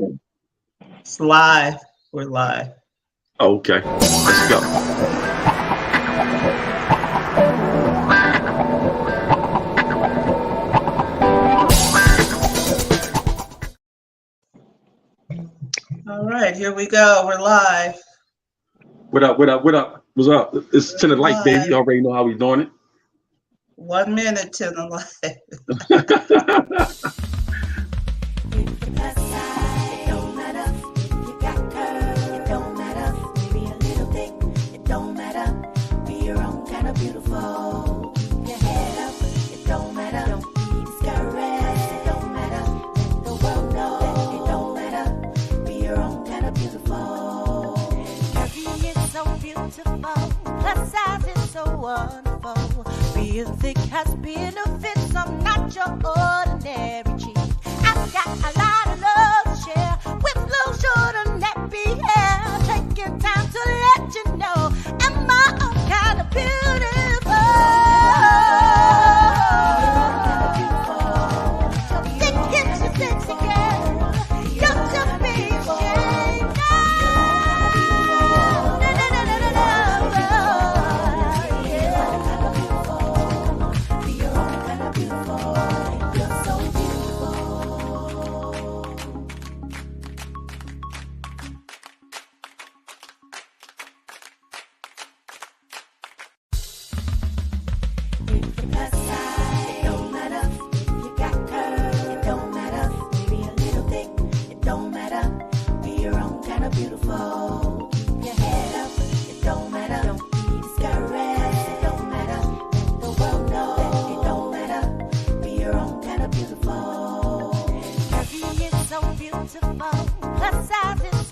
It's live. We're live. Okay, let's go. All right, here we go. We're live. What up? What up? What up? What's up? It's 10 of We're light, baby. live. You already know how we doing 1 minute to the live. it. Plus size is so wonderful. Being thick has benefits. I'm not your ordinary cheek. I've got a lot of love to share with low, short, and nappy hair. Taking time to let you know I'm my own kind of beautiful. So thick hips, you sexy girl. Don't just be ashamed.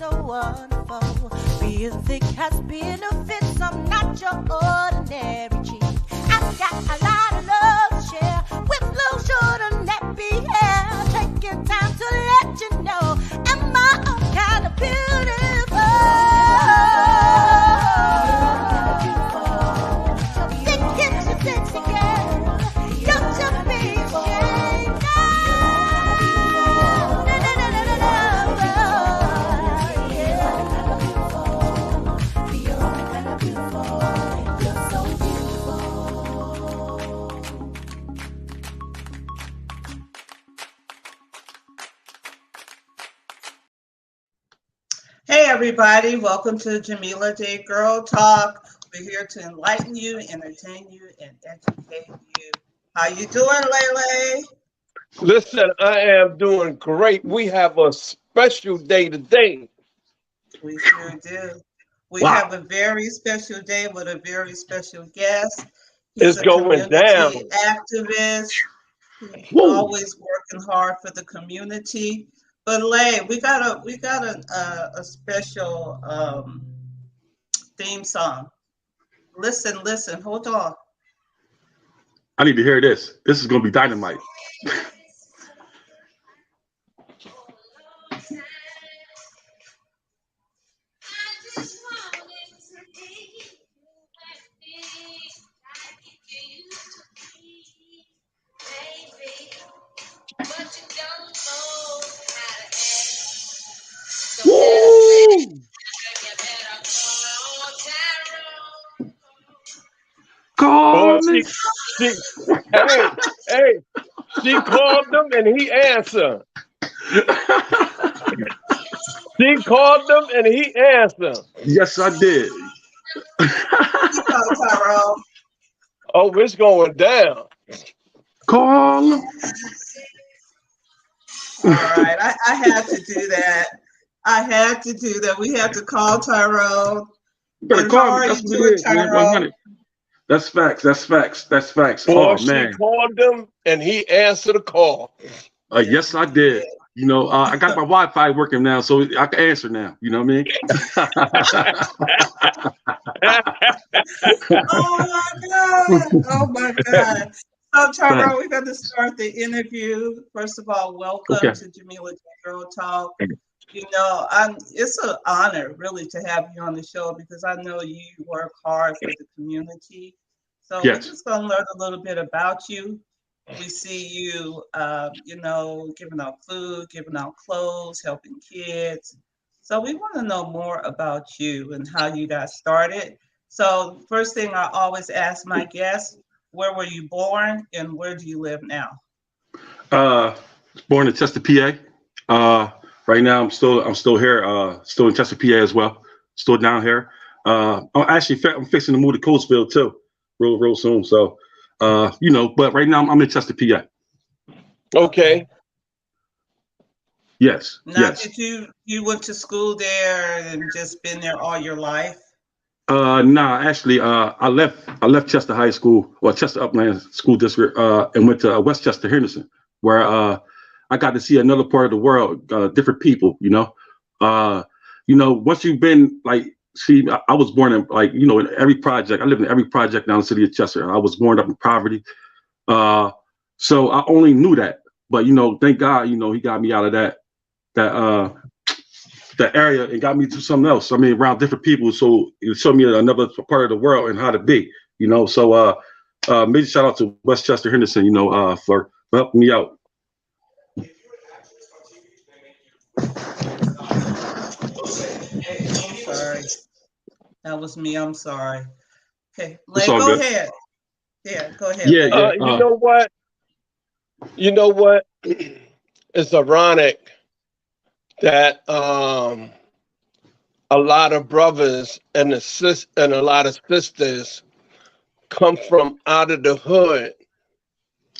Wonderful. Being thick has benefits. I'm not your ordinary cheek. I've got a lot of love to share with low, short, and nappy hair. Taking time to let you know I'm my own kind of beautiful. So thick hips, you sexy girl. Don't just be ashamed. Hey, everybody. Welcome to Jamila Jay Girl Talk. We're here to enlighten you, entertain you, and educate you. How you doing, Lele? Listen, I am doing great. We have a special day today. We sure do. We have Wow. a very special day with a very special guest. He's It's a going down. community activist. He's Woo. always working hard for the community. But Lay, we got a special theme song. Listen, hold on. I need to hear this. This is gonna be dynamite. Woo! Boy, Call me. she, hey, she called him and he answered. She called him and he answered. Yes, I did. You go, Tyrone. Oh, it's going down. Call him. All right, I had to do that. I had to do that. We had to call Tyrone. You better And call how me. are That's you what doing, it is, man. Tyrone? 100. That's facts. That's facts. That's facts. Boy, Oh she man. called him and he answered the call. Yes, I did. You know, I got my Wi-Fi working now, so I can answer now. You know what I mean? Oh my God. Oh my God. So Tyrone, we're going to start the interview. First of all, welcome Okay. to Jamila Jay Girl Talk. You know, it's an honor really to have you on the show because I know you work hard for the community. So we're Yes. just going to learn a little bit about you We see you, giving out food, giving out clothes, helping kids. So we want to know more about you and how you got started. So first thing I always ask my guests, where were you born and where do you live now? Born in Chester, PA. Right now I'm still here, still in Chester, PA as well. Still down here. I'm fixing to move to Coatesville too, real soon. So, but right now I'm in Chester, PA. Okay. Yes. Now, Yes. did you went to school there and just been there all your life? Nah, actually, I left Chester High School or Chester Upland School District, and went to Westchester Henderson, where I got to see another part of the world, different people. Once you've been like, see, I was born in in every project. I lived in every project down in the city of Chester. I was born up in poverty, so I only knew that. But thank God, he got me out of that area and got me to something else. I mean, around different people, so it showed me another part of the world and how to be. So major shout out to Westchester Henderson, for helping me out. I'm sorry. That was me. I'm sorry. Okay, It's Lay, all go good. ahead. Yeah, go ahead, Yeah, Lay. yeah. You know what? It's ironic that a lot of brothers and a lot of sisters come from out of the hood,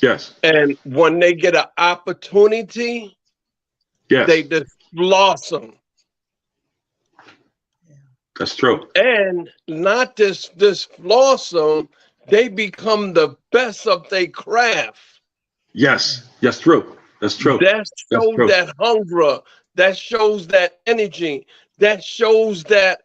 Yes. and when they get an opportunity, Yes. they just blossom. That's true. And not just this blossom, they become the best of their craft. Yes. That's true. That's true. That That's shows true. that hunger. That shows that energy. That shows that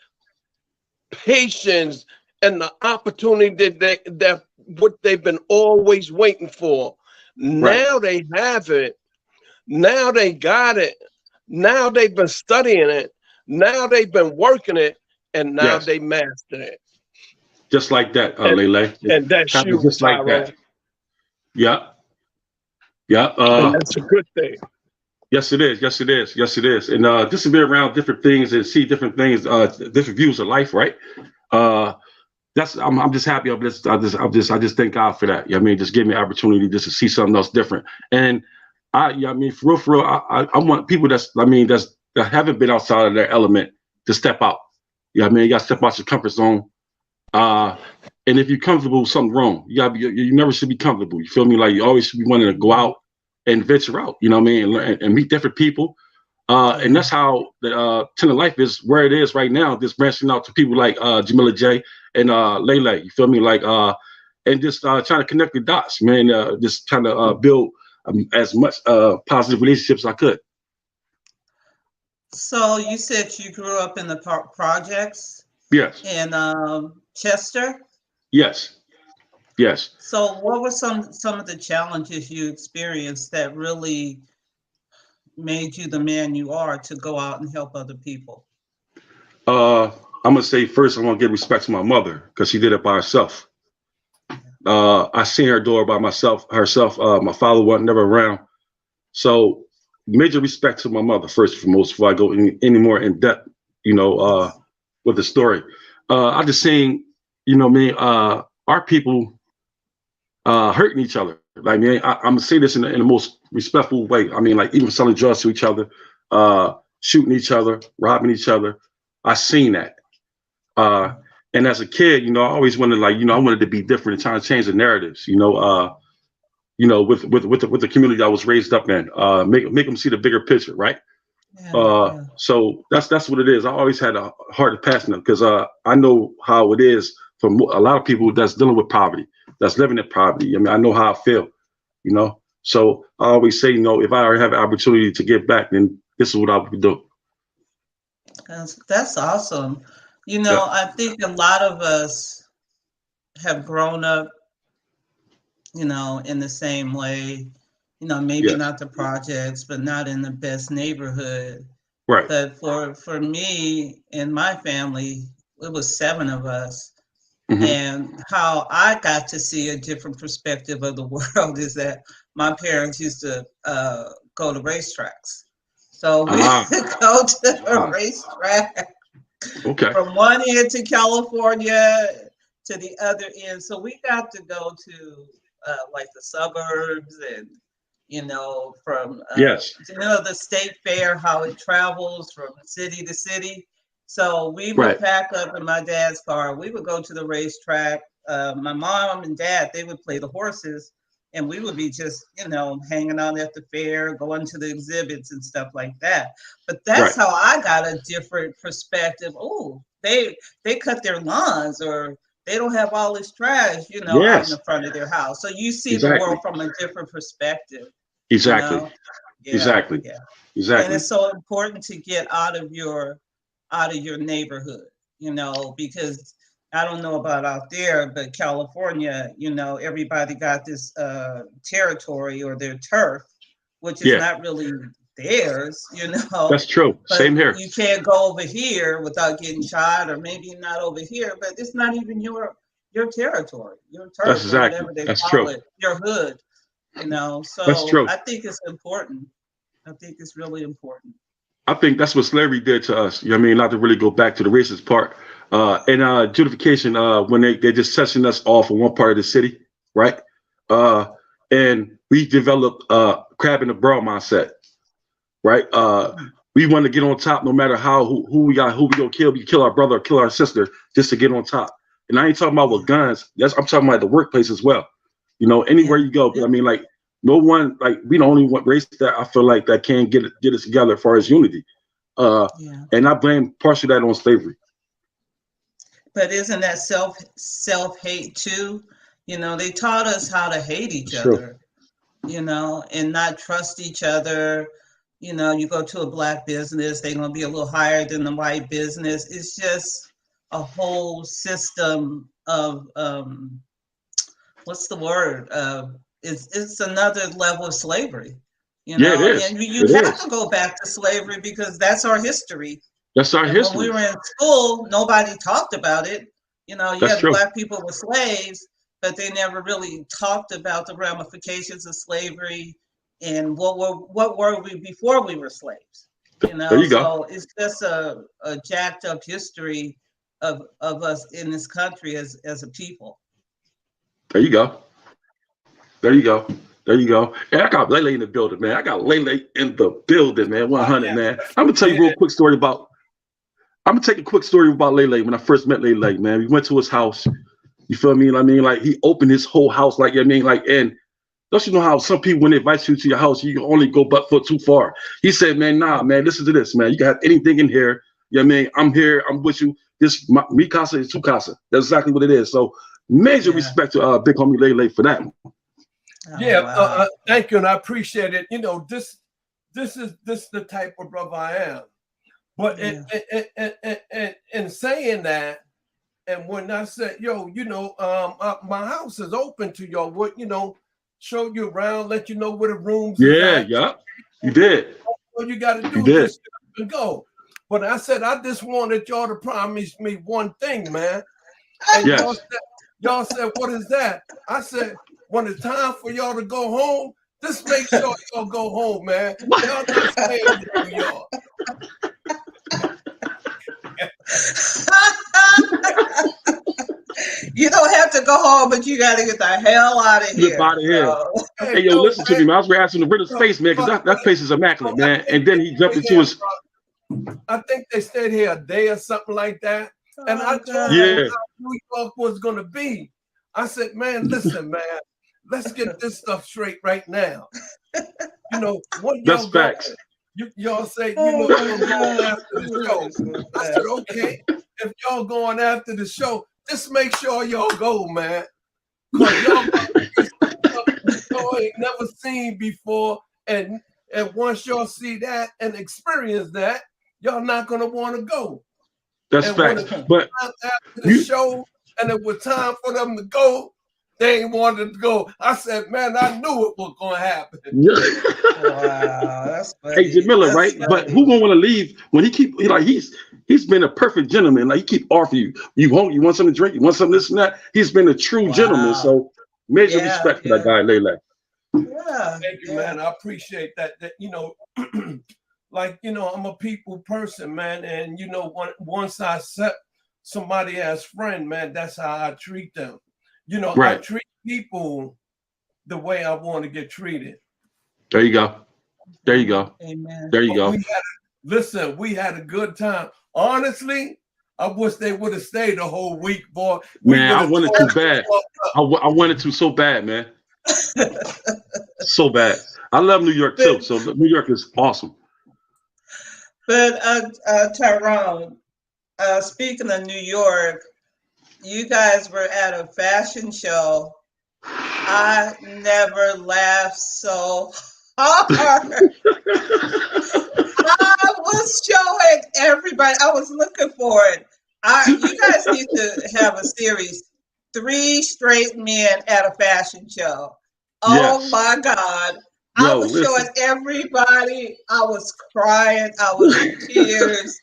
patience and the opportunity that what they've been always waiting for. Now they have it. Now they got it. Now they've been studying it. Now they've been working it, and now they mastered it. Just like that, Lele. And that's you, just like Tyrone. that. Yeah. Yeah. And that's a good thing. Yes, it is. Yes, it is. Yes, it is. And just to be around different things and see different things, different views of life, right? I'm just happy. I just thank God for that. I mean, just give me an opportunity just to see something else different. And for real, I want people that haven't been outside of their element to step out. You got to step out your comfort zone. And if you're comfortable with something wrong, you never should be comfortable. You feel me? Like you always should be wanting to go out and venture out, and meet different people. And that's how the Tent of Life is where it is right now, just branching out to people like Jamila Jay and Lele, you feel me? Like, and just trying to connect the dots, man, just trying to build as much positive relationships as I could. So you said you grew up in the projects? Yes. In Chester? Yes. Yes. So what were some of the challenges you experienced that really made you the man you are to go out and help other people? I'm gonna say first, I want to give respect to my mother because she did it by herself. I seen her do it by herself. My father wasn't never around, so major respect to my mother first and foremost before I go any more in depth, with the story. I just seen, our people hurting each other. Like, man, I'm gonna say this in the most respectful way. I mean, like even selling drugs to each other, shooting each other, robbing each other. I seen that. And as a kid, I always wanted, I wanted to be different and trying to change the narratives. With the community I was raised up in, make them see the bigger picture, right? Yeah. So that's what it is. I always had a heart of passion because I know how it is for a lot of people that's dealing with poverty, that's living in poverty. I mean, I know how I feel, So I always say, if I ever have an opportunity to give back, then this is what I would do. That's awesome. I think a lot of us have grown up, in the same way, maybe not the projects, but not in the best neighborhood. Right. But for me and my family, it was 7 of us. And how I got to see a different perspective of the world is that my parents used to go to racetracks. So we go to a racetrack from one end to California to the other end. So we got to go to like the suburbs and, from, the state fair, how it travels from city to city. So we would pack up in my dad's car. We would go to the racetrack. My mom and dad, they would play the horses, and we would be just, hanging out at the fair, going to the exhibits and stuff like that. But that's how I got a different perspective. Oh, they cut their lawns, or they don't have all this trash, out in the front of their house. So you see the world from a different perspective. Exactly. Exactly. And it's so important to get out of your neighborhood, because I don't know about out there, but California, everybody got this territory or their turf, which is not really theirs, That's true. But same here. You can't go over here without getting shot, or maybe not over here, but it's not even your territory, your turf. That's exactly. Whatever they That's call true. it, your hood, So that's true. I think it's important. I think it's really important. I think that's what slavery did to us. Not to really go back to the racist part. And Judification, when they just sectioned us off in one part of the city, right? And we developed crab in the barrel mindset, right? We want to get on top no matter who we gonna kill. We kill our brother or kill our sister just to get on top. And I ain't talking about with guns. I'm talking about the workplace as well. Anywhere you go. No one, we the only one race that I feel like that can get us together as far as unity. And I blame partially that on slavery. But isn't that self-hate too? They taught us how to hate each other, and not trust each other. You go to a black business, they're going to be a little higher than the white business. It's just a whole system of, what's the word? It's another level of slavery, Yeah, it is. And you have to go back to slavery because that's our history. That's our history. When we were in school, nobody talked about it. You had black people were slaves, but they never really talked about the ramifications of slavery and what were we before we were slaves. There you go. So it's just a jacked up history of us in this country as a people. There you go. There you go. And I got Lele in the building, man. I got Lele in the building, man. 100, man. I'm gonna tell you a real quick story about. I'm gonna take a quick story about Lele. When I first met Lele, man, we went to his house. You feel me? He opened his whole house, and don't you know how some people, when they invite you to your house, you can only go butt foot too far. He said, man, nah, man, listen to this, man. You can have anything in here. I'm here. I'm with you. This mi casa is tu casa. That's exactly what it is. So major respect to big homie Lele for that. Oh, wow. Thank you, and I appreciate it. This is the type of brother I am. But in saying that, and when I said, my house is open to y'all, show you around, let you know where the rooms are. Yeah, you did. All you got to do is just go. But I said, I just wanted y'all to promise me one thing, man. And y'all said, what is that? I said, when it's time for y'all to go home, just make sure y'all go home, man. Y'all not staying in New York. You don't have to go home, but you got to get the hell out of here. Get out of here. Hey, yo, listen to me, man. I was asking the Ritter's face, man, because that place is immaculate, man. And then he jumped into his. I think they stayed here a day or something like that. And I told them how New York was going to be. I said, man, listen, man, let's get this stuff straight right now. What that's facts. Y'all say, I'm going after the show. I said, okay, if y'all going after the show, just make sure y'all go, man. Because y'all ain't never seen before. And once y'all see that and experience that, y'all not going to want to go. That's facts. But after the show, and it was time for them to go, they ain't wanted to go. I said, man, I knew it was going to happen. Wow, that's funny. Hey, Jamila, right? Funny. But who gonna want to leave when he's he's been a perfect gentleman. Like, he keep offering you hungry, you want something to drink, you want something this and that. He's been a true gentleman. So major respect for that guy, Lele. Yeah. Thank you, man. I appreciate that. Like, I'm a people person, man. And, once I accept somebody as friend, man, that's how I treat them. I treat people the way I want to get treated. There you go. There you go. Amen. There you go. We had a good time. Honestly, I wish they would have stayed the whole week, boy. Man, I wanted to bad. I wanted to so bad, man. So bad. I love New York too. So New York is awesome. But Tyrone, speaking of New York, you guys were at a fashion show. I never laughed so hard. I was showing everybody. I was looking for it. You guys need to have a series. 3 straight men at a fashion show. Oh my God. I was showing everybody. I was crying. I was in tears.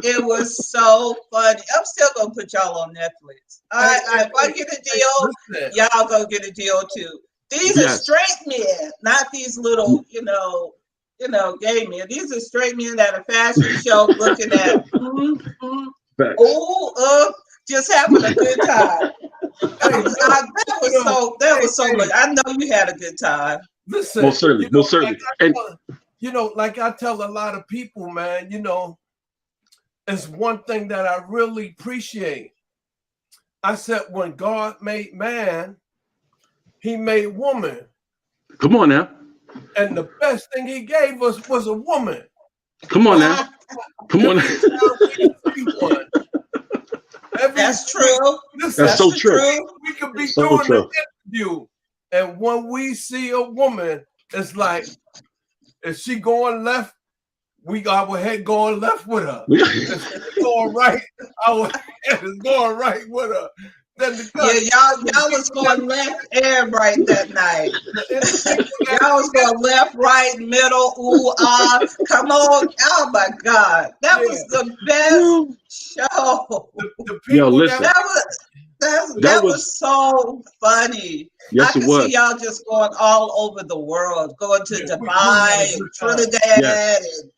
It was so funny. I'm still gonna put y'all on Netflix. If I get a deal, y'all go get a deal too. These are straight men, not these little, gay men. These are straight men at a fashion show looking at, just having a good time. That was so much. I know you had a good time. Listen, most certainly. Like I tell a lot of people, man, it's one thing that I really appreciate. I said, when God made man, he made woman. Come on now. And the best thing he gave us was a woman. Come on now. Come on. That's true. That's so true. We could be doing an interview, and when we see a woman, it's like, is she going left? We got our head going left with her. If she's going right, our head is going right with her. Y'all was going left and right that night. Y'all was going left, right, middle, come on. Oh my God. That was the best show. That was so funny. Yes, I could see y'all just going all over the world, going to Dubai and Trinidad and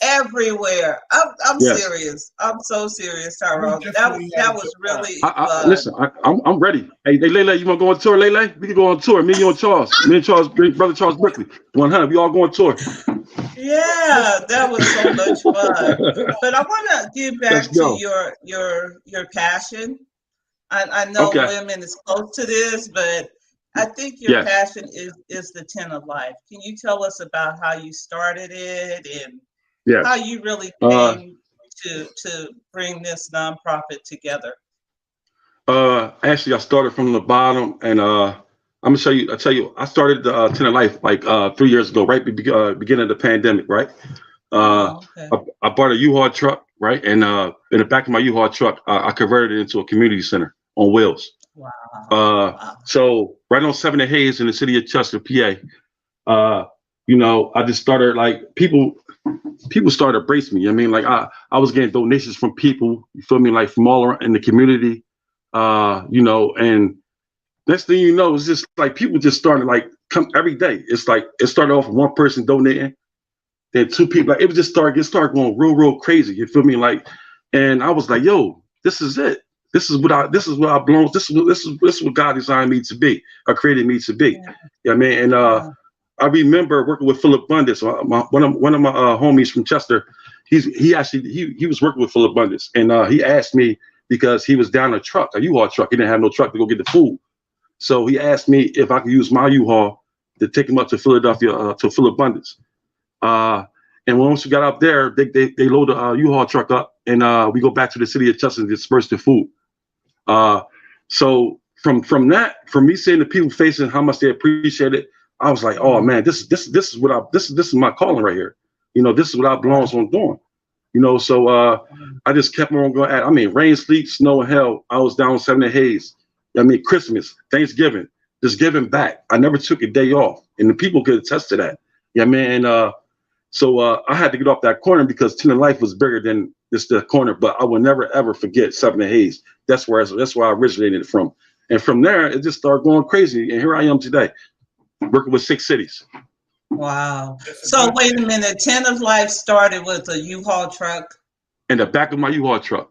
everywhere. I'm serious. I'm so serious, Tyrone. That was really fun. Listen, I'm ready. Hey, Lele, you want to go on tour, Lele? We can go on tour. Me and you and Charles. Me and Charles, brother Charles Brickley. 100. We all go on tour. Yeah, that was so much fun. But I want to get back to your passion. I know women is close to this, but I think your passion is the tent of life. Can you tell us about how you started it and how you really came to bring this nonprofit together? Actually, I started from the bottom, and I'm gonna show you. I started the Tent of Life like 3 years ago, right beginning of the pandemic, right? I bought a U-Haul truck, right, and in the back of my U-Haul truck, I converted it into a community center on wheels. Wow. So right on 7th and Hayes in the city of Chester, PA. I just started, like, people started embracing me. I mean, like, I was getting donations from people, you feel me, like from all around in the community, and next thing you know, it's just like people just started like come every day. It's like it started off with one person donating, then 2 people. Like, it was just started going real crazy. You feel me, like, and I was like, yo, this is it. This is what I belong. This is what God designed me to be, or created me to be. Yeah, I mean, and I remember working with Philip Bundes, one of my homies from Chester. He was working with Philip Bundes, and he asked me, because he was down a U-Haul truck. He didn't have no truck to go get the food, so he asked me if I could use my U-Haul to take him up to Philadelphia to Philip Bundes. And once we got up there, they load a U-Haul truck up, and we go back to the city of Chester and disperse the food. So from me seeing the people facing how much they appreciate it, I was like, oh man, this is my calling right here. This is what I belongs on doing. So I just kept on going at it. I mean, rain, sleet, snow, and hell. I was down 7 and Hayes. I mean, Christmas, Thanksgiving, just giving back. I never took a day off, and the people could attest to that. Yeah, man. So I had to get off that corner because Tent of Life was bigger than the corner. But I will never ever forget 7th Hayes. That's where I originated from. And from there, it just started going crazy. And here I am today, working with 6 cities. Wow. So wait a minute. Tent of Life started with a U-Haul truck? In the back of my U-Haul truck.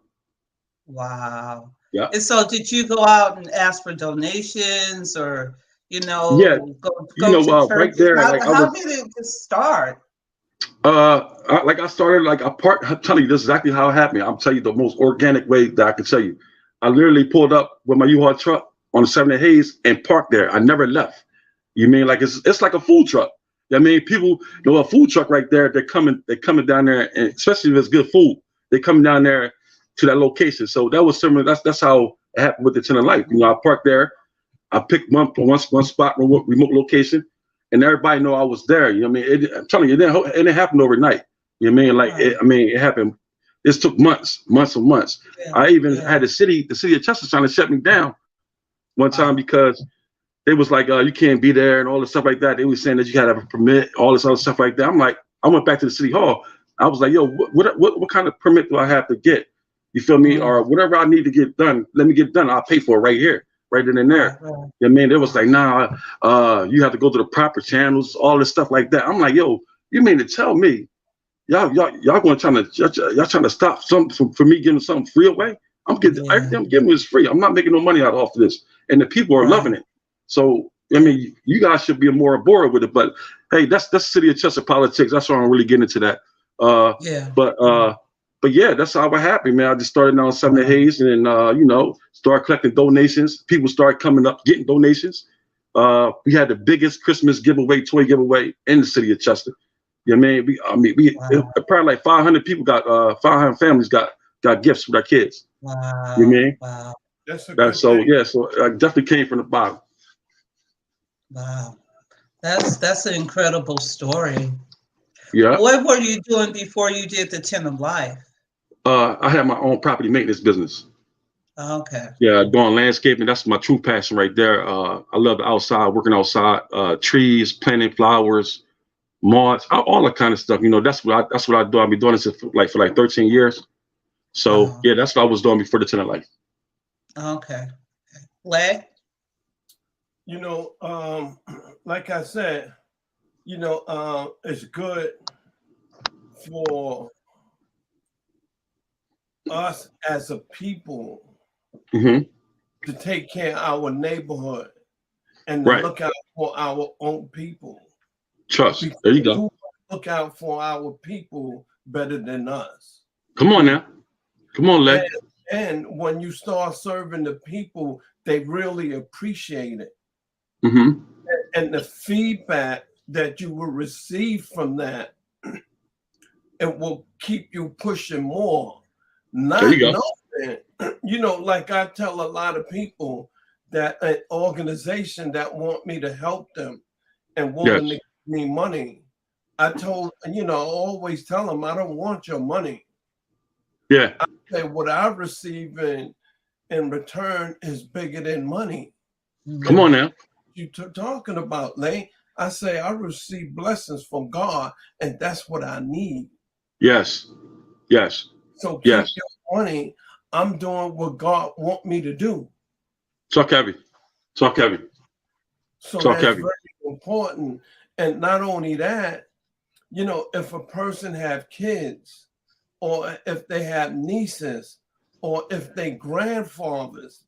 Wow. Yeah. And so did you go out and ask for donations or, Yeah. go to church? Right there. How did it just start? I started I'm telling you, this is exactly how it happened. I'm telling you the most organic way that I can tell you. I literally pulled up with my U-Haul truck on the 7th Hayes and parked there. I never left. You mean like it's like a food truck? I mean, people know a food truck right there. They're coming down there, and especially if it's good food, they coming down there to that location. So that was similar. That's how it happened with the Tent of Life. I parked there. I picked one spot, remote location, and everybody know I was there. You know what I mean? I'm telling you, it didn't happen overnight. You know what I mean? It happened. This took months and months. Yeah, I even had the city of Chester trying to shut me down one time because they was like, you can't be there and all this stuff like that. They was saying that you had to have a permit, all this other stuff like that. I'm like, I went back to the city hall. I was like, yo, what kind of permit do I have to get? You feel me? Or whatever I need to get done, let me get it done. I'll pay for it right here, right then and there. You know what I mean? It was like, nah, you have to go to the proper channels, all this stuff like that. I'm like, yo, you mean to tell me y'all trying to stop something from me getting something free away? I'm getting everything I'm giving is free. I'm not making no money out of this, and the people are loving it. So I mean, you guys should be more aboard with it. But hey, that's city of Chester politics. That's why I'm really getting into that. But yeah, that's how it happened, man. I just started on 7th Hayes, and then started collecting donations. People started coming up getting donations. We had the biggest Christmas toy giveaway in the city of Chester. You know what I mean? Probably like 500 people 500 families got gifts for their kids. Wow. You know what I mean? Wow. So I definitely came from the bottom. Wow. That's an incredible story. Yeah. What were you doing before you did the Tent of Life? I had my own property maintenance business. Okay. Yeah, doing landscaping. That's my true passion right there. I love the outside, working outside, trees, planting flowers, moths, all that kind of stuff. That's what I do. I've been doing this for like 13 years. So yeah, that's what I was doing before the Tent of Life. Okay. Lay? Like I said, it's good for us as a people to take care of our neighborhood and to look out for our own people. Trust. There you go. Look out for our people better than us. Come on now. Come on, Lex. And when you start serving the people, they really appreciate it. And the feedback that you will receive from that, it will keep you pushing more. There you go. Like I tell a lot of people that an organization that want me to help them and want to give me money, I always tell them, I don't want your money. Yeah. I say what I receive in return is bigger than money. Come on now. You talking about, Lane? I say I receive blessings from God, and that's what I need. Yes. So keep your money. I'm doing what God want me to do. Talk heavy. So that's very important. And not only that, if a person have kids, or if they have nieces, or if they grandfathers,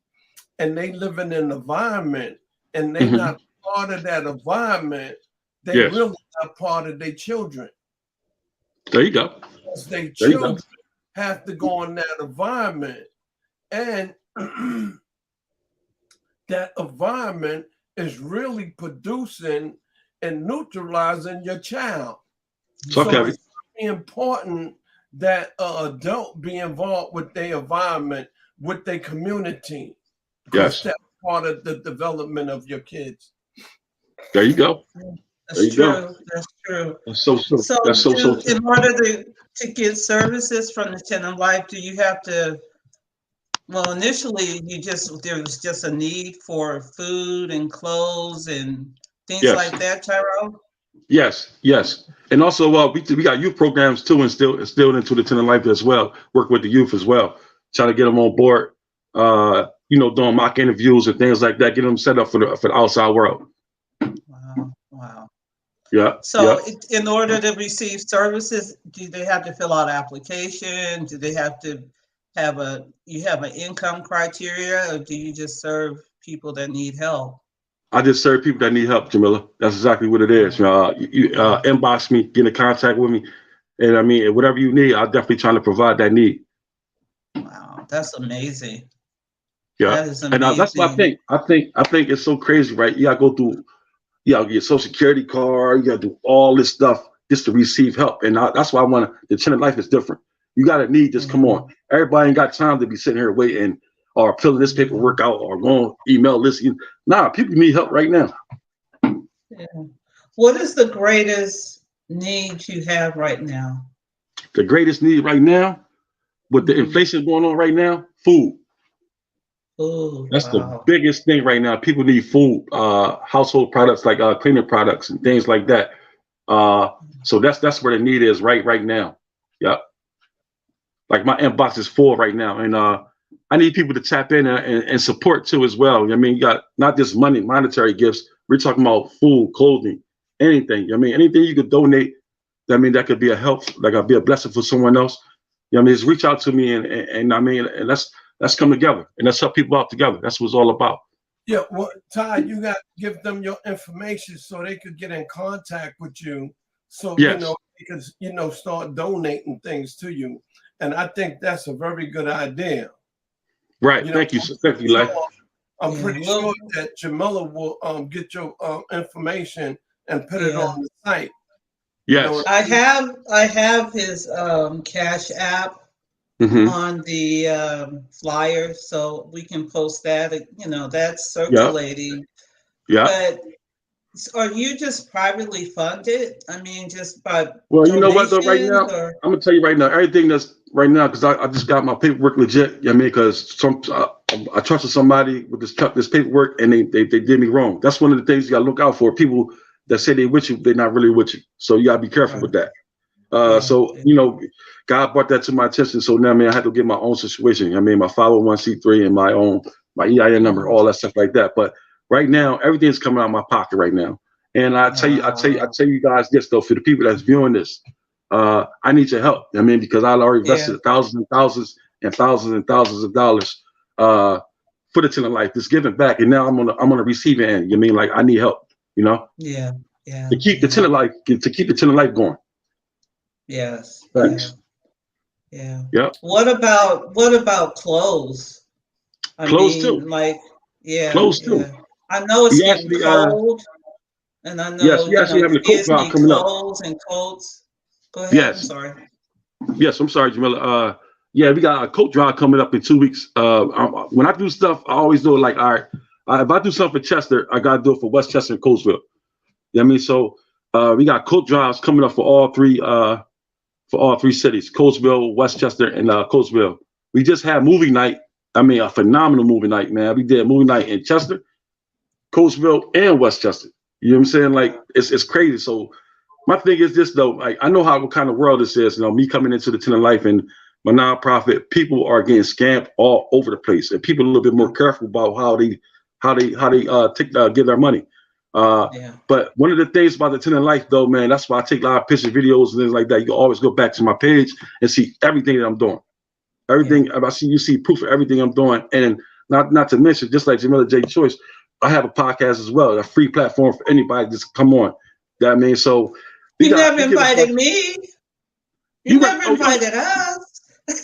and they live in an environment, and they're not part of that environment, they really not part of their children. There you go. Because their children have to go in that environment, and that environment is really producing and neutralizing your child. So it's very important that an adult be involved with their environment, with their community. Yes. That's part of the development of your kids. There you go. That's true. That's true. That's so in order to get services from the Tent of Life, do you have to? Well, initially, there was just a need for food and clothes and things like that, Tyrone. Yes, yes. And also, we got youth programs too, instilled into the Tenant Life as well. Work with the youth as well, try to get them on board. Doing mock interviews and things like that, get them set up for the outside world. Wow, wow. Yeah, yeah. So in order to receive services, do they have to fill out application? Do they have to have an income criteria, or do you just serve people that need help? I just serve people that need help, Jamila. That's exactly what it is. You inbox me, get in contact with me, and I mean, whatever you need, I'll definitely try to provide that need. Wow, that's amazing. Yeah, That is and that's what I amazing. think. I think it's so crazy, right? You gotta go through, you gotta get your social security card, you gotta do all this stuff just to receive help, and that's why I want the Tenant Life is different. You gotta need this. Come on, everybody ain't got time to be sitting here waiting or filling this paperwork out or going email this. Nah, people need help right now. Yeah. What is the greatest need you have right now? The greatest need right now, with the inflation going on right now, food. Oh, That's the wow. biggest thing right now. People need food, household products like cleaning products and things like that. So that's where the need is right now. Yep. Like my inbox is full right now, and I need people to tap in and support too as well. I mean, you got not just monetary gifts. We're talking about food, clothing, anything. I mean, anything you could donate. I mean, that could be a help, like I'd be a blessing for someone else. I mean, just reach out to me and I mean, and let's come together and let's help people out together. That's what it's all about. Yeah, well, Ty, you got to give them your information so they could get in contact with you. So yes. they could start donating things to you. And I think that's a very good idea. Right. Thank you, Life. I'm pretty sure that Jamila will get your information and put it on the site. Yes. I have his Cash App on the flyer, so we can post that. That's circulating. Yeah. But are you just privately funded? I mean, just by you know what though? Right now, or? I'm gonna tell you right now, everything that's right now, because I just got my paperwork legit. I mean, because I trusted somebody with this paperwork, and they did me wrong. That's one of the things you gotta look out for. People that say they with you, they're not really with you. So you gotta be careful with that. So God brought that to my attention. So now, I had to get my own situation. I mean, my 501c3 and my EIN number, all that stuff like that. But right now, everything's coming out of my pocket right now. And I tell you guys this though, for the people that's viewing this, I need your help. I mean, because I already invested thousands and thousands and thousands and thousands of dollars for the Tenant Life. It's giving back, and now I'm on the receiving end. You mean, like, I need help. Yeah. To keep the Tenant Life going. Yes. Thanks. Yeah. Yep. What about clothes? Clothes too. Clothes too. I know it's getting cold, and I know we actually having a coat drive coming up. Clothes and coats. Go ahead. Yes. I'm sorry. Yes, I'm sorry, Jamila. We got a coat drive coming up in 2 weeks. When I do stuff, I always do it like, all right, if I do something for Chester, I gotta do it for Westchester and Coatesville. You know what I mean? So we got coat drives coming up for all three cities: Coatesville, Westchester, and Coatesville. We just had movie night. I mean, a phenomenal movie night, man. We did a movie night in Chester, Coatesville, and Westchester. You know what I'm saying? Like, it's crazy. So my thing is this though, like, I know what kind of world this is. Me coming into the Tenant Life and my nonprofit, people are getting scammed all over the place, and people are a little bit more careful about how they give their money. But one of the things about the Tenant Life though, man, that's why I take a lot of pictures, videos, and things like that. You can always go back to my page and see everything that I'm doing. Everything you see proof of everything I'm doing, and not to mention, just like Jamila Jay Choice, I have a podcast as well, a free platform for anybody just come on. That means so. You never invited me. You never invited us.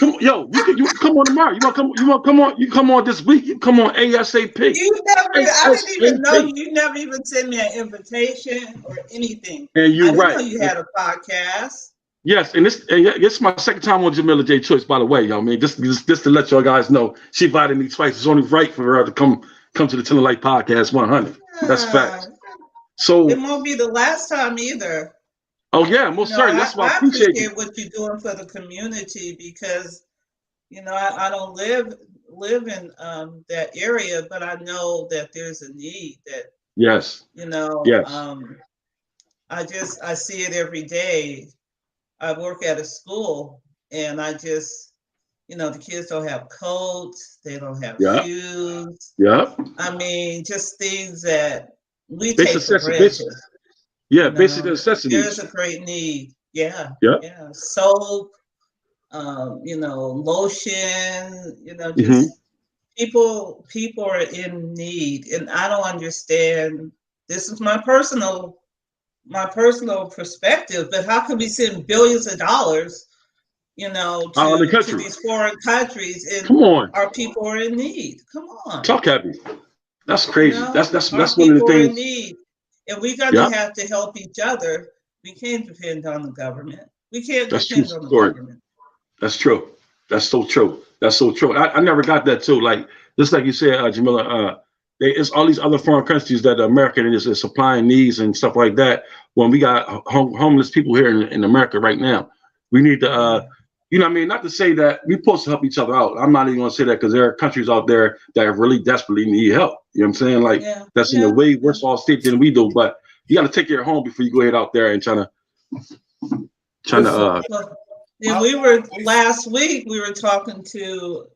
Come, you come on tomorrow. You want to come on? You come on this week. You come on ASAP. I didn't even know. You never even sent me an invitation or anything. And you're right. I didn't know you had a podcast. Yes, and this is my second time on Jamila Jay Choice, by the way, y'all. I mean, just to let y'all guys know, she invited me twice. It's only right for her to come to the Tenant Life Podcast 100. That's fact. So it won't be the last time either. Oh yeah, most certainly. That's why I appreciate what you're doing for the community, because I don't live in that area, but I know that there's a need that yes. Yes. I see it every day. I work at a school, and I just, the kids don't have coats, they don't have Yeah. shoes. Yeah. I mean, just things that we Basic take for necessities. granted. Yeah, basic necessities. There's a great need. Yeah. Yeah. Yeah. Soap, lotion, Mm-hmm. just people are in need, and I don't understand. This is my personal perspective, but how can we send billions of dollars, Out of the to country. these foreign countries, and Come on. our people are in need? Come on. Talk happy. That's crazy. That's Our one of the people are in things. need, and we're gonna Yeah. have to help each other. We can't depend on the government. We can't That's true depend on the story. government. That's true. That's so true. That's so true. I never got that too. Like just like you said, Jamila, it's all these other foreign countries that America is supplying needs and stuff like that. When we got homeless people here in America right now, we need to, what I mean, not to say that we're supposed to help each other out. I'm not even going to say that because there are countries out there that really desperately need help. You know what I'm saying? Like that's in a way worse off state than we do. But you got to take care of home before you go ahead out there and trying to. Yeah, last week we were talking to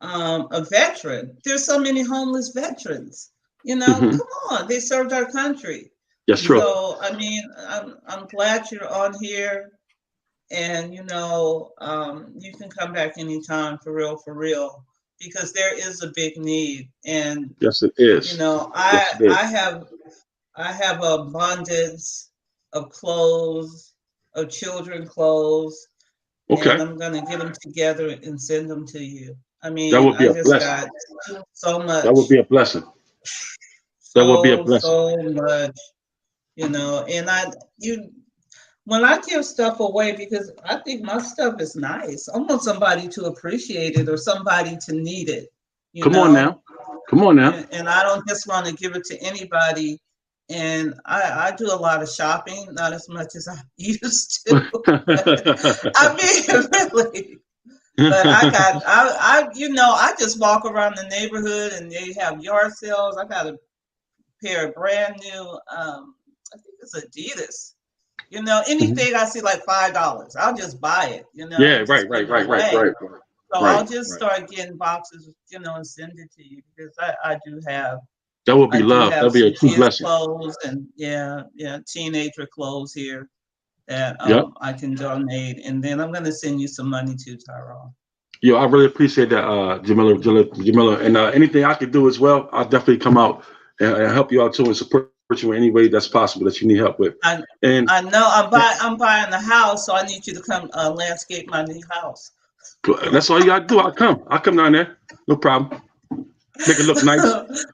a veteran. There's so many homeless veterans. Mm-hmm. Come on, they served our country. That's true. So I mean, I'm glad you're on here, and you can come back anytime for real, because there is a big need. And yes, it is. I have abundance of clothes, of children clothes. Okay. And I'm gonna get them together and send them to you. I mean, that would be I a just blessing. got so much. That would be a blessing. That would be a blessing. So much, and when I give stuff away, because I think my stuff is nice, I want somebody to appreciate it or somebody to need it. Come on now. And I don't just want to give it to anybody. And I do a lot of shopping, not as much as I used to. I mean, really. But I just walk around the neighborhood and they have yard sales. I got a pair of brand new, I think it's Adidas. Anything I see like $5, I'll just buy it. Yeah, right. So I'll just start getting boxes, and send it to you, because I do have. That would be love. That'd be a true blessing. Clothes and teenager clothes here that I can donate, and then I'm gonna send you some money too, Tyrone. Yo, I really appreciate that, Jamila, and anything I could do as well, I'll definitely come out and help you out too, and support you in any way that's possible that you need help with. I know I'm buying a house, so I need you to come landscape my new house. That's all you gotta do. I'll come down there, no problem. Make it look nice.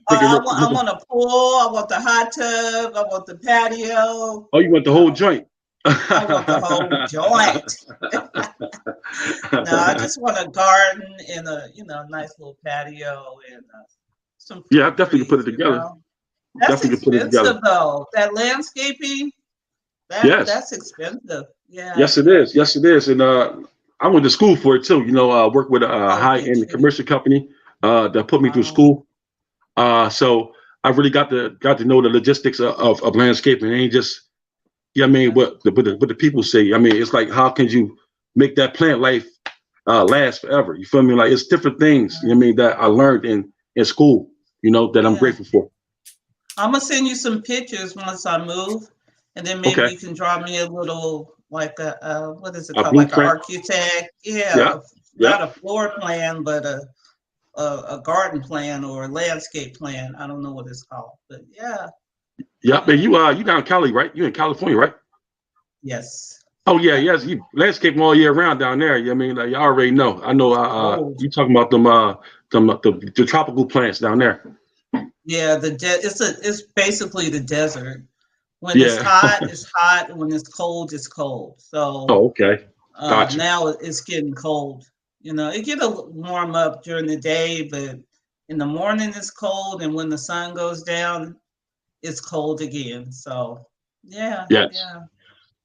I want a pool. I want the hot tub. I want the patio. Oh, you want the whole joint? I want the whole joint. No, I just want a garden and a nice little patio and some. Yeah, I definitely can put it together. That's expensive though. That landscaping. That's expensive. Yeah. Yes, it is. And I went to school for it too. Work with a high-end commercial company. That put me through school, so I really got to know the logistics of landscaping. It ain't just, what the people say. I mean, it's like, how can you make that plant life last forever? You feel me? Like, it's different things. That I learned in school. That I'm grateful for. I'm gonna send you some pictures once I move, and then maybe you can draw me a little, like what is it called? Like an architect. Not a floor plan, but a garden plan or a landscape plan. I don't know what it's called, but yeah. Yeah, but you down in Cali, right? You in California, right? Yes. Oh yeah, yes. You landscaping all year round down there. I mean, like, you already know. I know. You talking about the tropical plants down there? Yeah, it's basically the desert. When it's hot, it's hot. When it's cold. So. Oh, okay. Gotcha. Now it's getting cold. It get a warm up during the day, but in the morning it's cold, and when the sun goes down, it's cold again. So, yeah.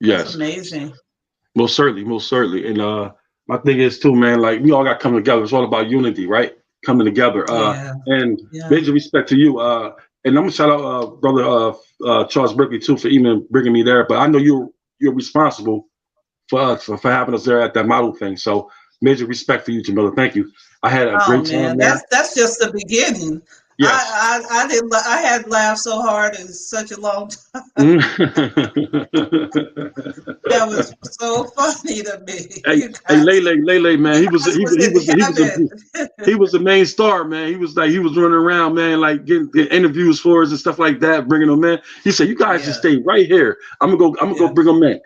It's amazing. Most certainly. And my thing is too, man. Like, we all got to come together. It's all about unity, right? Coming together. And major respect to you. and I'm gonna shout out brother Charles Berkeley too for even bringing me there. But I know you're responsible for having us there at that model thing. So major respect for you, Jamila. Thank you. I had a great time there. That's just the beginning. Yes. I didn't. I had laughed so hard in such a long time. That was so funny to me. Hey, Lele, man, he was the main star, man. He was running around, man, like getting interviews for us and stuff like that, bringing them in. He said, "You guys just stay right here. I'm gonna go bring them in."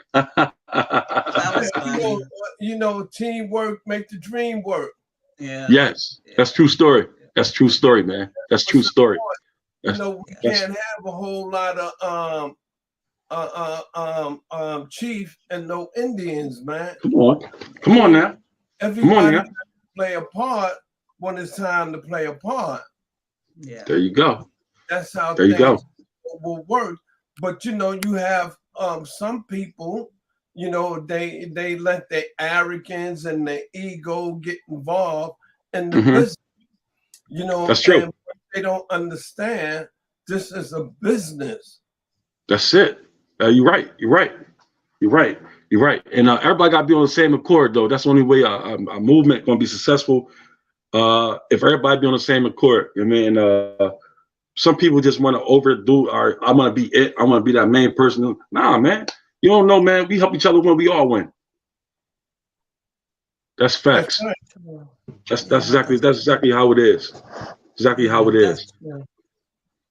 You know, teamwork make the dream work. Yeah. Yes, that's true story. That's true story, man. That's true story. You know, we can't have a whole lot of chief and no Indians, man. Come on now. Everybody play a part when it's time to play a part. Yeah. There you go. That's how there you go. Will work. But you know, you have some people, you know, they let their arrogance and their ego get involved in the business. You know, that's true. And they don't understand this is a business. That's it. You're right. And everybody got to be on the same accord, though. That's the only way a movement going to be successful. If everybody be on the same accord. I mean, some people just want to overdo, or I want to be it. I want to be that main person. Nah, man. You don't know, man. We help each other when we all win. That's facts. That's exactly how it is. Exactly how it is.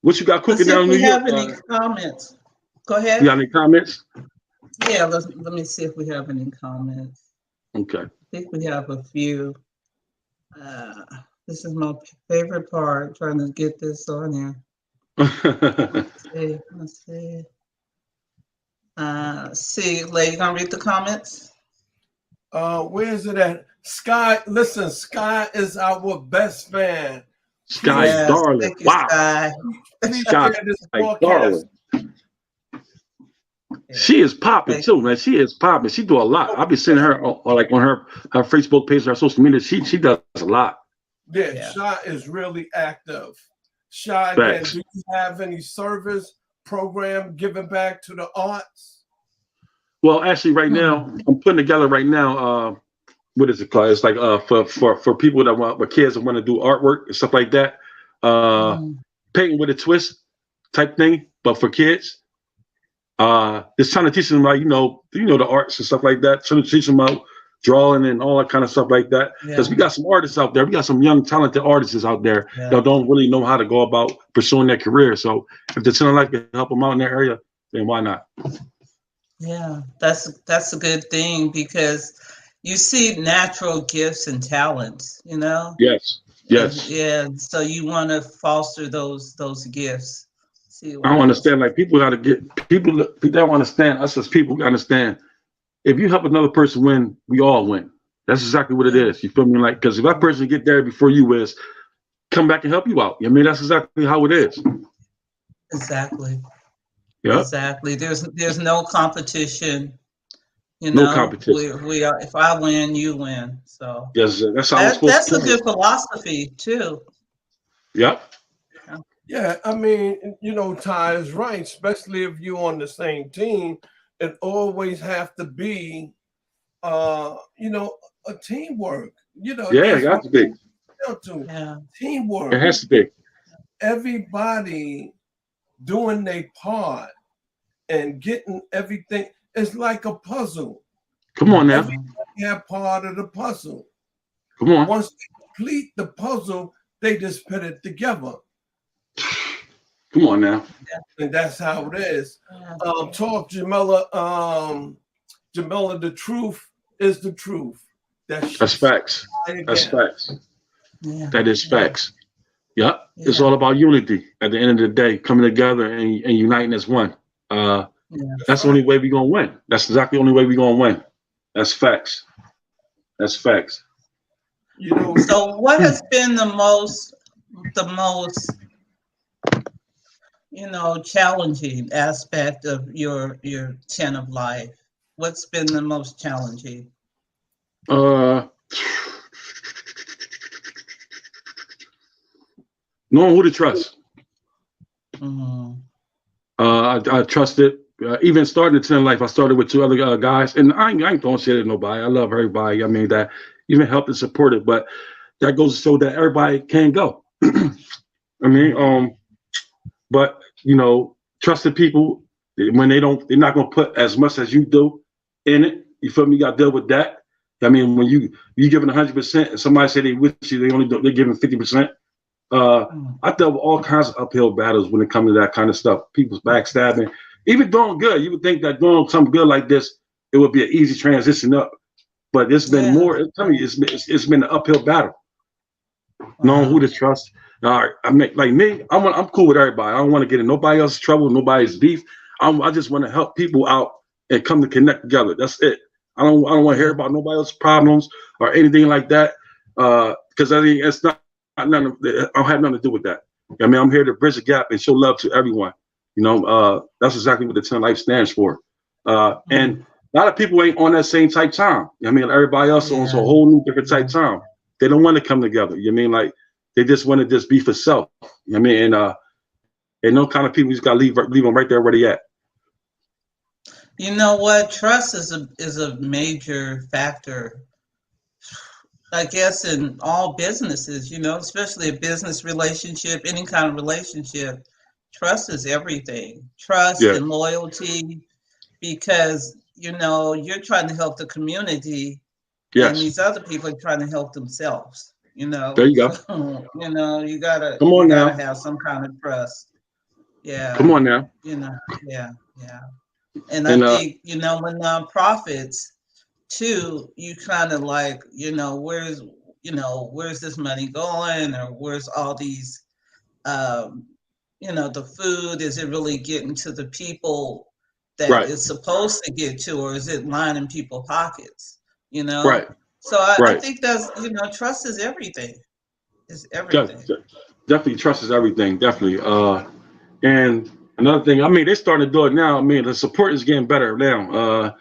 What you got cooking down in New York? Do we have any comments? Go ahead. You got any comments? Yeah, let me see if we have any comments. Okay. I think we have a few. This is my favorite part, trying to get this on here. Let's see. Lay, you gonna read the comments? Where is it at? Sky, listen, Sky is our best fan. Sky, darling. Wow. Sky, darling. She is popping too, man. She is popping. She do a lot. I've been seeing her like on her Facebook page, her social media. She does a lot. Yeah, Shy is really active. Shy, again, do you have any service program giving back to the arts? Well, actually, right now I'm putting together right now. What is it called? It's like for people that want, for kids that want to do artwork and stuff like that. Painting with a twist type thing, but for kids. Just trying to teach them, like, you know the arts and stuff like that. Trying to teach them about drawing and all that kind of stuff like that. Because we got some artists out there. We got some young, talented artists out there that don't really know how to go about pursuing their career. So if the TentofLife can help them out in that area, then why not? Yeah, that's a good thing, because you see natural gifts and talents, you know? Yes. Yeah, so you want to foster those gifts. I don't understand. Like, people got to get people. They don't understand. Us as people understand. If you help another person win, we all win. That's exactly what it is. You feel me? Like, because if that person get there before you is, come back and help you out. I mean, that's exactly how it is. Exactly. Yeah. Exactly. There's no competition. You know, no competition. We are. If I win, you win. So yes, that's how it's supposed that's to a good philosophy too. Yep. Yeah, I mean, you know, Ty is right, especially if you're on the same team. It always have to be, you know, a teamwork. You know, yeah, it got to be. Teamwork. It has to be. Everybody doing their part and getting everything. It's like a puzzle. Come on now. Everybody have part of the puzzle. Come on. Once they complete the puzzle, they just put it together. Come on now. And that's how it is. Talk, Jamila. Jamila, the truth is the truth. That's facts. That's facts. Yeah. That is facts. Yep. Yeah. It's all about unity at the end of the day, coming together and uniting as one. That's the only way we're going to win. That's exactly the only way we're going to win. That's facts. That's facts. You know, so what has been the most you know, challenging aspect of your Tent of Life? What's been the most challenging? Knowing who to trust. I trusted. Even starting at 10 Life, I started with 2 other guys, and I ain't throwing shit at nobody. I love everybody. I mean, that even helped and supported, but that goes to show that everybody can go. I mean, but you know, trusted people when they're not gonna put as much as you do in it. You feel me? You got to deal with that. I mean, when you giving 100%, and somebody say they with you, they're giving 50%. I dealt with all kinds of uphill battles when it comes to that kind of stuff. People's backstabbing, even doing good. You would think that doing something good like this, it would be an easy transition up, but it's been more. Tell me, it's been an uphill battle. Knowing who to trust. I mean, like me, I'm cool with everybody. I don't want to get in nobody else's trouble, nobody's beef. I just want to help people out and come to connect together. That's it. I don't want to hear about nobody else's problems or anything like that. Because I think it's not nothing. I don't have nothing to do with that. I mean, I'm here to bridge the gap and show love to everyone. You know, that's exactly what the 10 Life stands for. And a lot of people ain't on that same type time. I mean, everybody else on a whole new different type time. They don't want to come together. You mean, like they just want to just be for self. I mean, and no kind of people, you just gotta leave them right there where they at. You know what? Trust is a major factor, I guess, in all businesses, you know, especially a business relationship, any kind of relationship. Trust is everything. Trust and loyalty, because, you know, you're trying to help the community, and these other people are trying to help themselves, you know. There you go. So, you know, you gotta have some kind of trust. Yeah. Come on now. You know, yeah. And I think, you know, with nonprofits too, you kind of like, you know, where's this money going, or where's all these, you know, the food, is it really getting to the people that it's supposed to get to, or is it lining people's pockets, you know? Right. So I think that's, you know, trust is everything. It's everything. Definitely trust is everything. Definitely. And another thing, I mean, they're starting to do it now. I mean, the support is getting better now.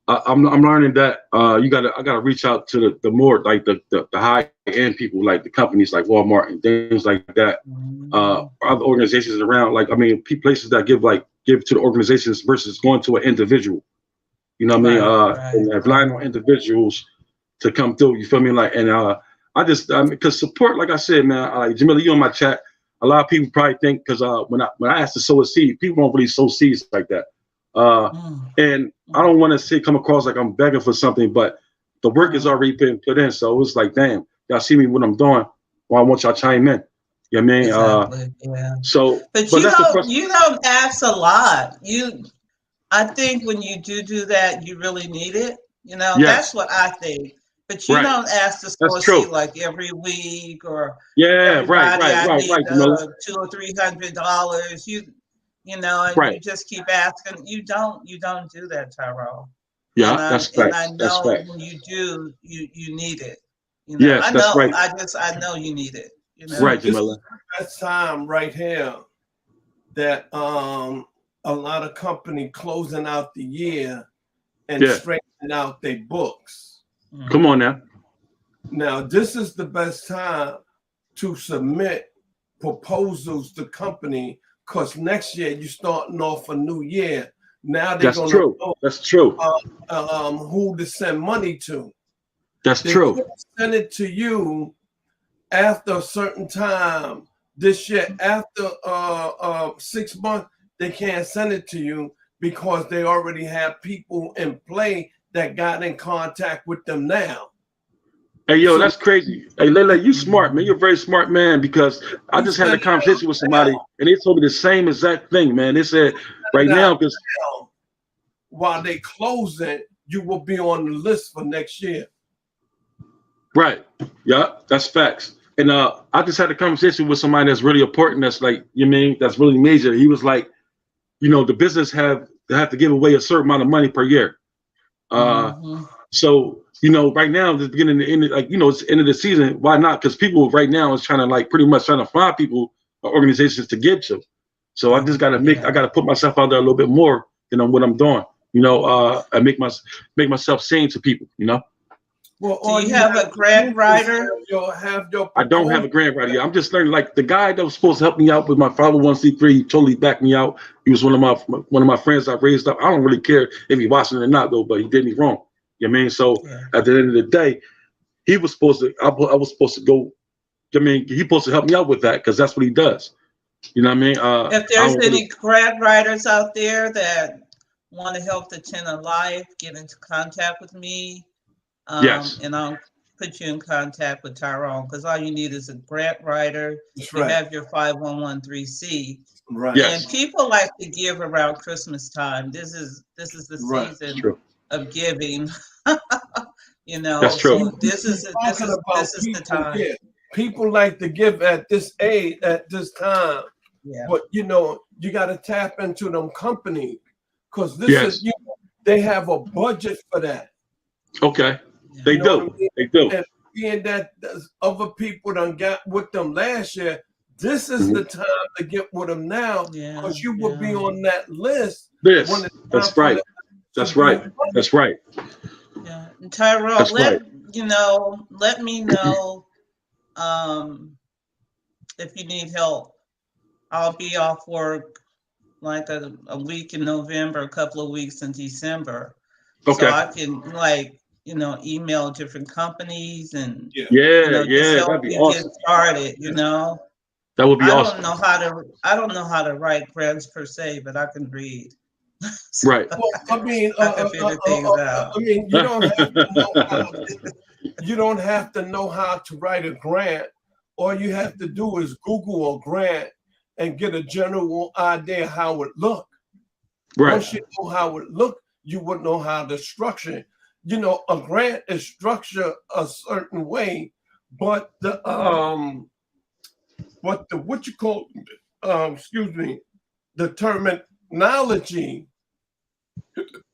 I'm learning that I gotta reach out to the more like the high end people, like the companies like Walmart and things like that. Other organizations around, like, I mean, places that give to the organizations versus going to an individual. You know what I mean? And relying on individuals to come through. You feel me? Like, and because support, like I said, man, like Jamila, you on my chat. A lot of people probably think, because when I ask to sow a seed, people don't really sow seeds like that. And I don't want to come across like I'm begging for something, but the work is already been put in. So it's like, damn, y'all see me what I'm doing. Well, I want y'all to chime in. You know what I mean? Exactly. So, but you don't ask a lot. I think when you do that, you really need it. You know, that's what I think. But you don't ask to sow a seed like every week, or right. $200 or $300. You know, and you just keep asking. You don't do that, Tyrone. Yeah, that's facts. And I know when you do, you need it. You know? Yes, that's right. I know you need it. You know? Right, Jamila. This is that time right here that a lot of companies closing out the year and straightening out their books. Come on now. Now, this is the best time to submit proposals to company, because next year you're starting off a new year. Now they're going to know That's true. Who to send money to. That's true. Send it to you after a certain time this year. After 6 months, they can't send it to you because they already have people in play that got in contact with them now. Hey, yo, that's crazy. Hey, Lele, you smart, man. You're a very smart man, because I just had a conversation with somebody and they told me the same exact thing, man. They said now, because while they close it, you will be on the list for next year. Right. Yeah, that's facts. And I just had a conversation with somebody that's really important. That's like, that's really major. He was like, the business they have to give away a certain amount of money per year. So, right now, the beginning, the end, it's the end of the season. Why not? Because people right now is trying to pretty much trying to find people or organizations to give to. So I just got to I got to put myself out there a little bit more than what I'm doing, and make myself seen to people, Well, do you have a grant writer? I don't have a grant writer yet. I'm just learning. Like the guy that was supposed to help me out with my 501c3, he totally backed me out. He was one of my friends I raised up. I don't really care if he watching it or not though, but he did me wrong. You know what I mean? So at the end of the day, he was supposed to. I was supposed to go. I mean, he's supposed to help me out with that because that's what he does. You know what I mean? If there's any grant writers out there that want to help the Tent of Life, get into contact with me. Yes. And I'll put you in contact with Tyrone because all you need is a grant writer. That's you right. have your 501c. Right. Yes. And people like to give around Christmas time. This is the season of giving. You know, that's true. So this is the time. Yeah. People like to give at this age, at this time. Yeah. But you know, you got to tap into them companies because this is they have a budget for that. Okay. They do. I mean? They do. And being that other people done got with them last year, this is the time to get with them now because you will be on that list. That's right. That's right. That's right. Yeah. And Tyrone, let me know if you need help. I'll be off work like a week in November, a couple of weeks in December. Okay. So I can email different companies and just help that'd be awesome. Get started, That would be awesome. I don't know how to write grants per se, but I can read. Right. Well, I mean, I can figure things out. I mean, you don't have to know you don't have to know how to write a grant. All you have to do is Google a grant and get a general idea how it look. Right. Once you know how it look, you would know how to structure it. You know, a grant is structured a certain way, but the the terminology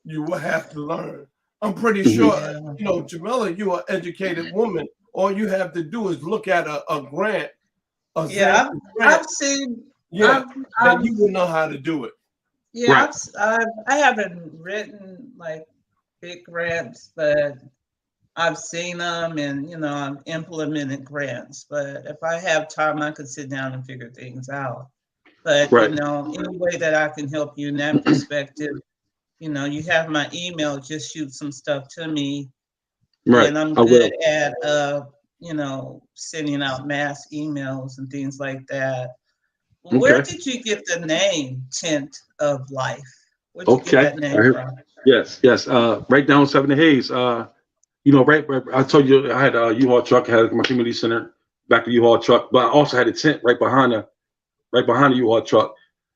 you will have to learn. I'm pretty sure, Jamila, you're an educated woman. All you have to do is look at a grant. I've seen. And you will know how to do it. Yeah, right. I haven't written like big grants, but I've seen them and, I've implemented grants. But if I have time, I could sit down and figure things out. But, any way that I can help you in that perspective, you have my email, just shoot some stuff to me. Right. And I'm good at, sending out mass emails and things like that. Okay. Where did you get the name Tent of Life? Where'd you get that name from? Yes. Right down 7 Hayes. Right. I told you I had a U-Haul truck. I had my community center back to U-Haul truck, but I also had a tent right behind the U-Haul truck,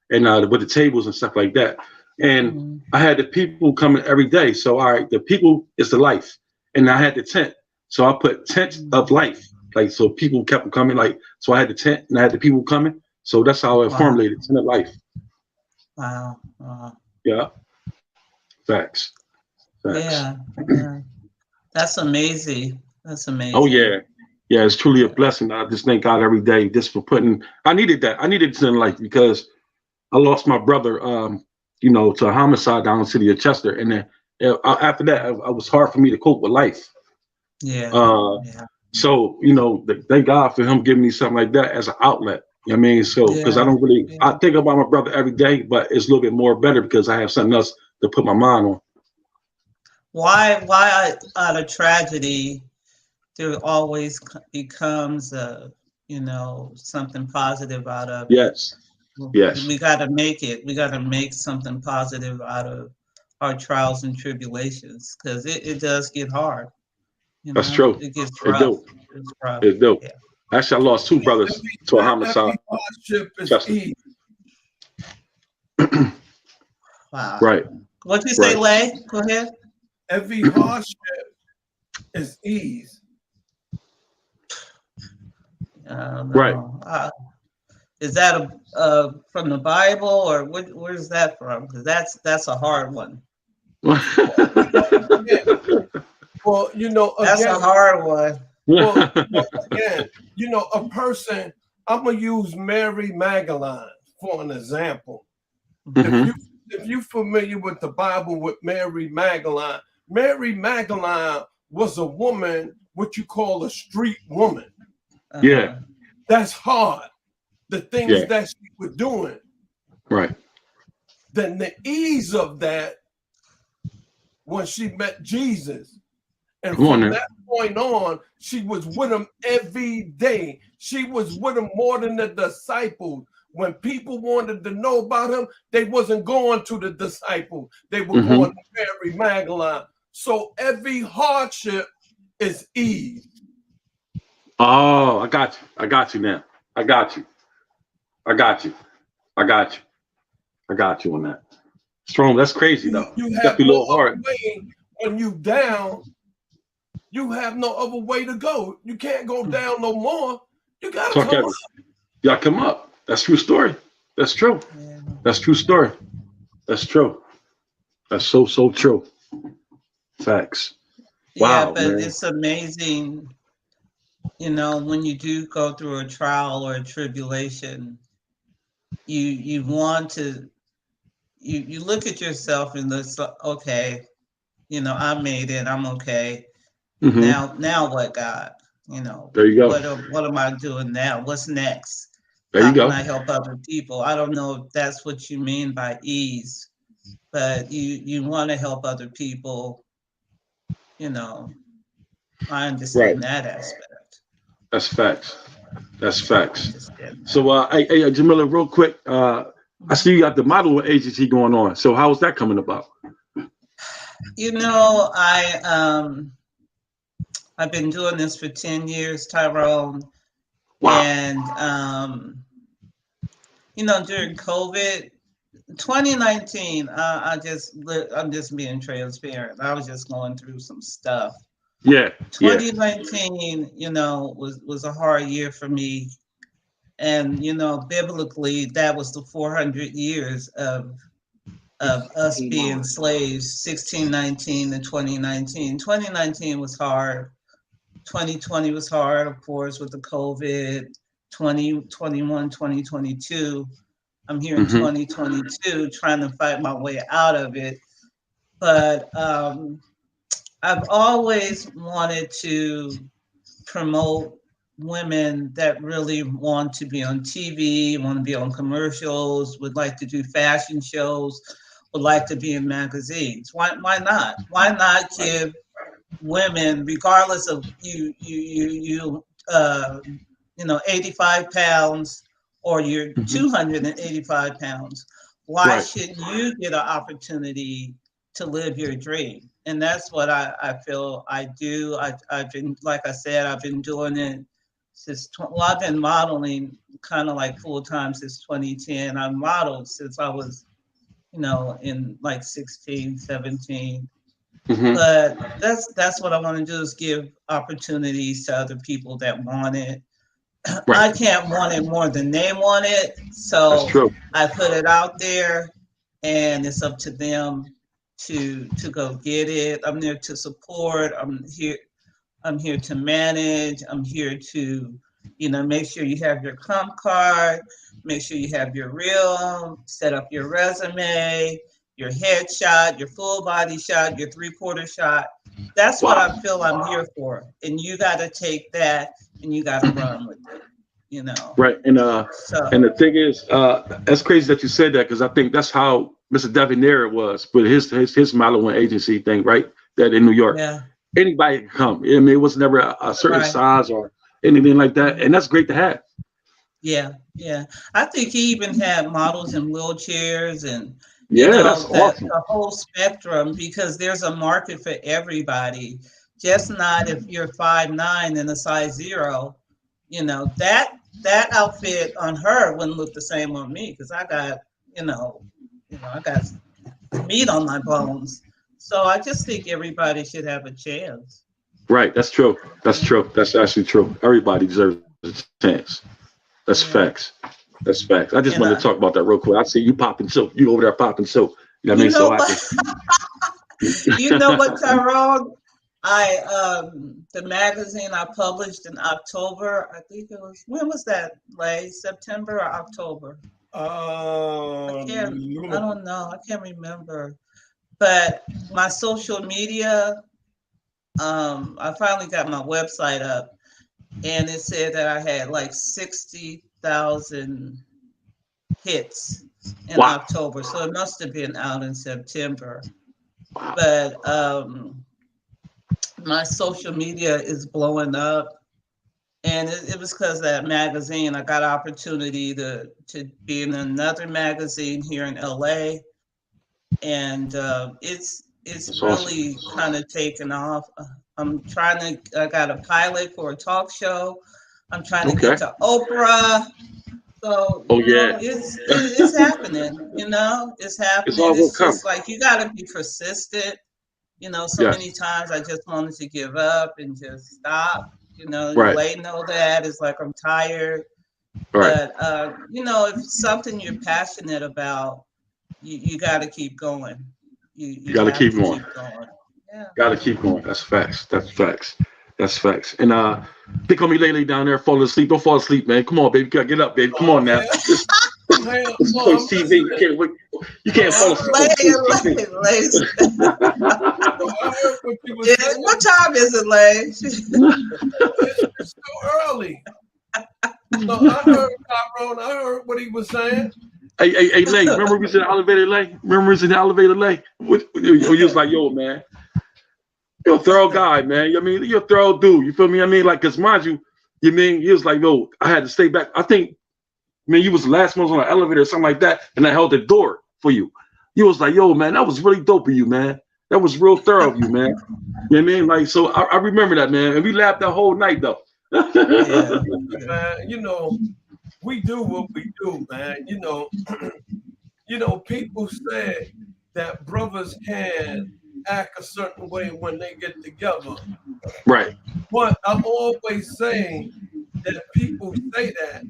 and with the tables and stuff like that. And I had the people coming every day. So the people is the life, and I had the tent. So I put Tent of Life, like so people kept coming. Like so, I had the tent and I had the people coming. So that's how I formulated Tent of Life. Wow. Yeah. Facts. Yeah. That's amazing. Oh yeah. Yeah, it's truly a blessing. I just thank God every day just for I needed that. I needed Tent of Life because I lost my brother, to a homicide down in the city of Chester. And then after that, it was hard for me to cope with life. Yeah. So, thank God for him giving me something like that as an outlet. You know what I mean? So, because I don't really, I think about my brother every day, but it's a little bit more better because I have something else to put my mind on. Why out of tragedy, there always becomes, something positive out of it. Yes. We got to make it. We got to make something positive out of our trials and tribulations because it does get hard. That's true. It gets rough. It's rough. It do. Yeah. Actually, I lost 2 brothers to a homicide. Wow. Right. What'd you say, Lay? Go ahead. Every hardship is ease. Right. Is that from the Bible or where's that from? Because that's a hard one. Well, that's a hard one. Well, again, a person. I'm gonna use Mary Magdalene for an example. Mm-hmm. If you're familiar with the Bible with Mary Magdalene was a woman, what you call a street woman. Yeah. That's hard. The things that she was doing. Right. Then the ease of that when she met Jesus. And from that point on, she was with him every day. She was with him more than the disciples. When people wanted to know about him, they wasn't going to the disciples. They were going to Mary Magdalene. So every hardship is ease. Oh, I got you. I got you now. I got you. I got you. I got you. I got you on that. Strong. That's crazy though. You have no other way when you down. You have no other way to go. You can't go down no more. You gotta come up. You gotta come up. That's true story. That's true. Yeah. That's true story. That's true. That's so true. Facts. Yeah, Wow, but man. it's amazing, when you do go through a trial or a tribulation, you want to you look at yourself and it's like, okay, I made it, I'm okay. Now what, God? There you go. What am I doing now? What's next? There How you go. can I help other people? I don't know if that's what you mean by ease, but you want to help other people. I understand that aspect. That's facts. That's facts. So, hey, Jamila, real quick, I see you got the modeling agency going on. So, how is that coming about? I've been doing this for 10 years, Tyrone. Wow. And during COVID, 2019, I'm just being transparent. I was just going through some stuff. Yeah. 2019, was a hard year for me. And, biblically, that was the 400 years of us being slaves, 1619 and 2019. 2019 was hard. 2020 was hard, of course, with the COVID. 2021, 2022. I'm here in 2022 trying to fight my way out of it. But I've always wanted to promote women that really want to be on TV, want to be on commercials, would like to do fashion shows, would like to be in magazines. Why not? Why not give women, regardless of you 85 pounds or you're 285 pounds, why shouldn't you get an opportunity to live your dream? And that's what I feel I do. I've been, like I said, I've been doing it since, I've been modeling kind of like full time since 2010. I modeled since I was, in like 16, 17. But that's what I want to do, is give opportunities to other people that want it. I can't want it more than they want it. So I put it out there and it's up to them to go get it. I'm there to support. I'm here to manage. I'm here to, make sure you have your comp card, make sure you have your reel, set up your resume, your headshot, your full body shot, your 3/4 shot. That's what I feel I'm here for. And you got to take that and you got to run with it, Right. And and the thing is, that's crazy that you said that, because I think that's how Mr. Devinair was with his modeling agency thing, right? That in New York. Yeah. Anybody can come. I mean, it was never a certain size or anything like that. And that's great to have. Yeah. I think he even had models in wheelchairs and that's awesome. The whole spectrum, because there's a market for everybody. Just not if you're 5'9" and a size 0. That outfit on her wouldn't look the same on me, because I got, I got meat on my bones. So I just think everybody should have a chance. Right. That's true. That's true. That's actually true. Everybody deserves a chance. That's facts. That's facts. I just wanted to talk about that real quick. I see you popping silk. You over there popping silk. You know what I mean? You know what, Tyrone? The magazine I published in October, I think it was, when was that, late September or October? I don't know. I can't remember. But my social media, I finally got my website up, and it said that I had like 60,000 hits in Wow. October, so it must have been out in September. But my social media is blowing up, and it was because of that magazine. I got an opportunity to be in another magazine here in LA, and it's That's really kind of taken off. I got a pilot for a talk show. I'm trying to Okay. get to Oprah. So, Oh you know, yeah. it's happening, you know, it's It's happening. all gonna It's come. just like you got to be persistent. You know, so Yes. many times I just wanted to give up and just stop. You know, Right. Lay know that. It's like I'm tired. Right. But, you know, if it's something you're passionate about, you got to keep going. You got to have keep to going. keep going. Yeah. Got to keep going. That's facts. That's facts. That's facts. And think on me, Lele down there, falling asleep. Don't fall asleep, man. Come on, baby. You gotta get up, baby. Come on now. This is Toy TV. You can't wait. You can't fall asleep on Toy TV. Lay. I heard what you were saying. What time is it, Lay? It's too early. So I heard Tyrone. I heard what he was saying. Hey, Lay. Remember we was in the elevator, Lay? Remember we was in the elevator, Lay? You was like, yo, man. You're a thorough guy, man. I mean, you're a thorough dude. You feel me? I mean, like, cause mind you, mean, he was like, yo, I had to stay back. I think, man, you was the last one on the elevator or something like that, and I held the door for you. You was like, yo, man, that was really dope of you, man. That was real thorough of you, man. You know what I mean? Like, so I remember that, man. And we laughed that whole night, though. Yeah. Man, you know, we do what we do, man. You know, people say that brothers can act a certain way when they get together. Right. But I'm always saying that people say that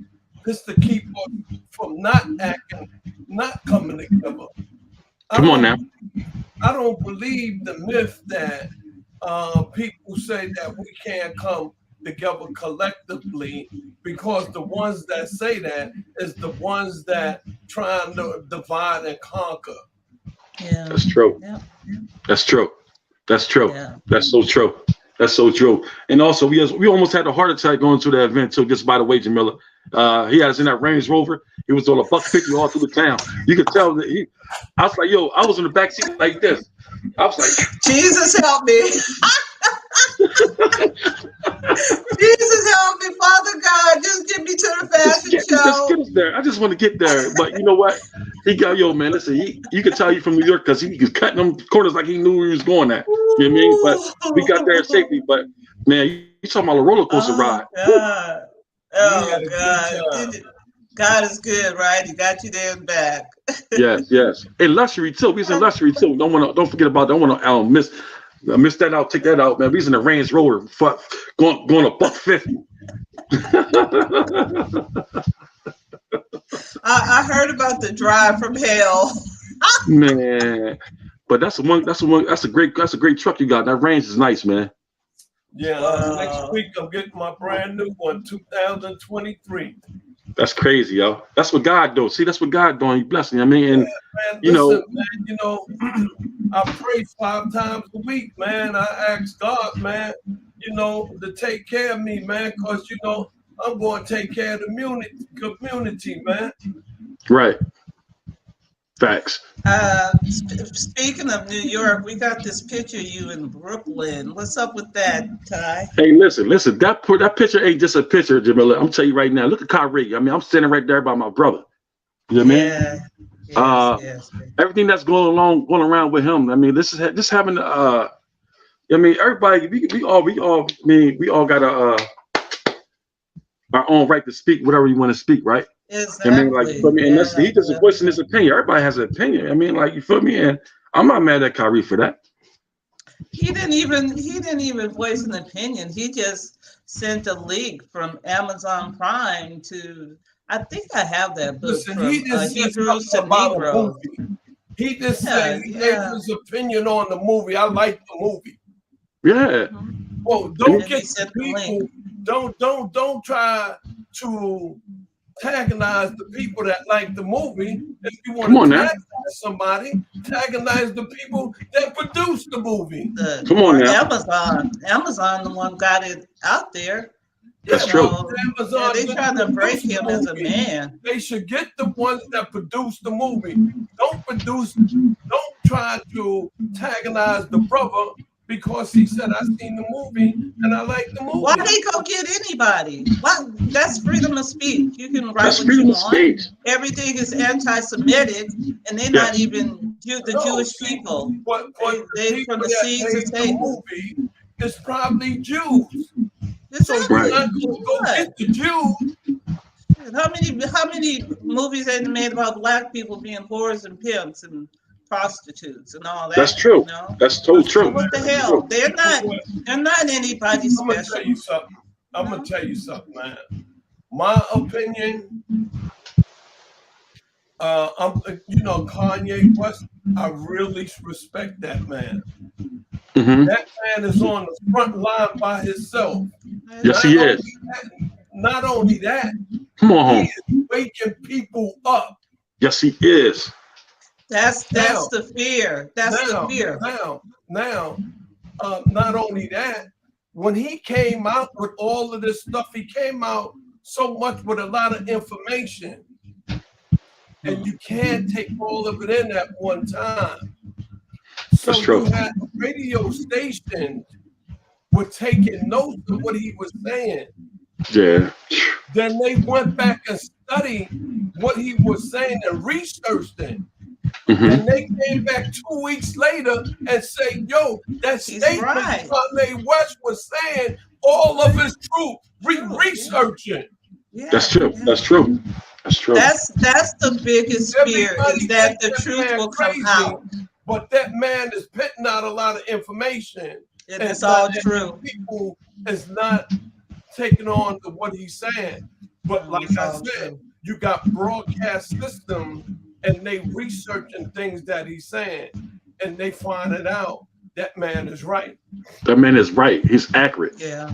just to keep us from not acting, not coming together. Come on now. I don't believe the myth that people say that we can't come together collectively, because the ones that say that is the ones that trying to divide and conquer. Yeah. That's true. Yeah. That's true. That's true. Yeah. That's so true. That's so true. And also, we almost had a heart attack going to the event too. Just by the way, Jamila, he had us in that Range Rover. He was on a $150 all through the town. You could tell that I was like, yo, I was in the back seat like this. I was like, Jesus help me. Jesus help me, Father God. Just get me to the fashion just show. get us there. I just want to get there. But you know what? He got, yo, man, listen, you could tell you from New York because he was cutting them corners like he knew where he was going at. You know what I mean? But we got there safely. But man, you talking about a roller coaster ride. God. Oh, God. God is good, right? He got you there and back. Yes. And luxury too. We was in luxury too. Don't forget about that. I don't want to miss that out. Take that out, man. We was in a Range Rover, going $150. I heard about the drive from hell. Man, but that's a great truck you got. That Range is nice, man. Yeah, next week I'm getting my brand new one, 2023. That's crazy, yo. That's what God does. See, that's what God doing. He blessing you. I mean, and man, I pray 5 times a week, man. I ask God, man, to take care of me, man, because I'm going to take care of the community, man. Right. Facts. Speaking of New York, we got this picture of you in Brooklyn. What's up with that, Ty? Hey, listen. That picture ain't just a picture, Jamila. I'm telling you right now. Look at Kyrie. I mean, I'm standing right there by my brother. You know what I mean? Yes. Everything that's going around with him. I mean, this is just having. I mean, everybody. We all got our own right to speak whatever you want to speak, right? Exactly. I mean, like, you feel me? And he just voicing his opinion. Everybody has an opinion. I mean, like, you feel me? And I'm not mad at Kyrie for that. He didn't even voice an opinion. He just sent a link from Amazon Prime to. I think I have that book. Listen, from he just Hebrews to Negroes. He just said he gave his opinion on the movie. I like the movie. Yeah. Well, don't get the people. Don't try to antagonize the people that like the movie. If you want Come on to now. antagonize somebody, antagonize the people that produced the movie. Come on Or now. Amazon, the one got it out there. That's You true. know, Amazon they trying to didn't break produce him the as a movie. man. They should get the ones that produce the movie. Don't try to antagonize the brother because he said, I seen the movie and I like the movie. Why they go get anybody? What? That's freedom of speech. You can write That's what freedom you of want. speech. Everything is anti-Semitic, and they're not even the Jewish people. But They the from people the that seeds made of the Satan. movie is probably Jews. So Exactly. you're not going to go get the Jews. How many movies they made about black people being whores and pimps and prostitutes and all that? That's true. You know? That's totally true. What the hell? They're not anybody I'm gonna special. tell you something. I'm gonna tell you something, man. My opinion, Kanye West. I really respect that man. Mm-hmm. That man is on the front line by himself. Yes, he is. Not only that, Come on home. he is waking people up. Yes, he is. That's the fear. That's the fear. Now, not only that, when he came out with all of this stuff, he came out so much with a lot of information. And you can't take all of it in at one time. So That's true. you had radio stations were taking notes of what he was saying. Yeah. Then they went back and studied what he was saying and researched it. Mm-hmm. And they came back 2 weeks later and say, yo, that statement right. Kanye West was saying, all of it's true. Research it. Yeah. That's true. Yeah. That's true. That's true. That's the biggest fear is that the truth will come out. But that man is putting out a lot of information. And it's all true. People is not taking on to what he's saying. But like I said, you got broadcast systems and they researching things that he's saying, and they find it out that man is right. That man is right. He's accurate. Yeah.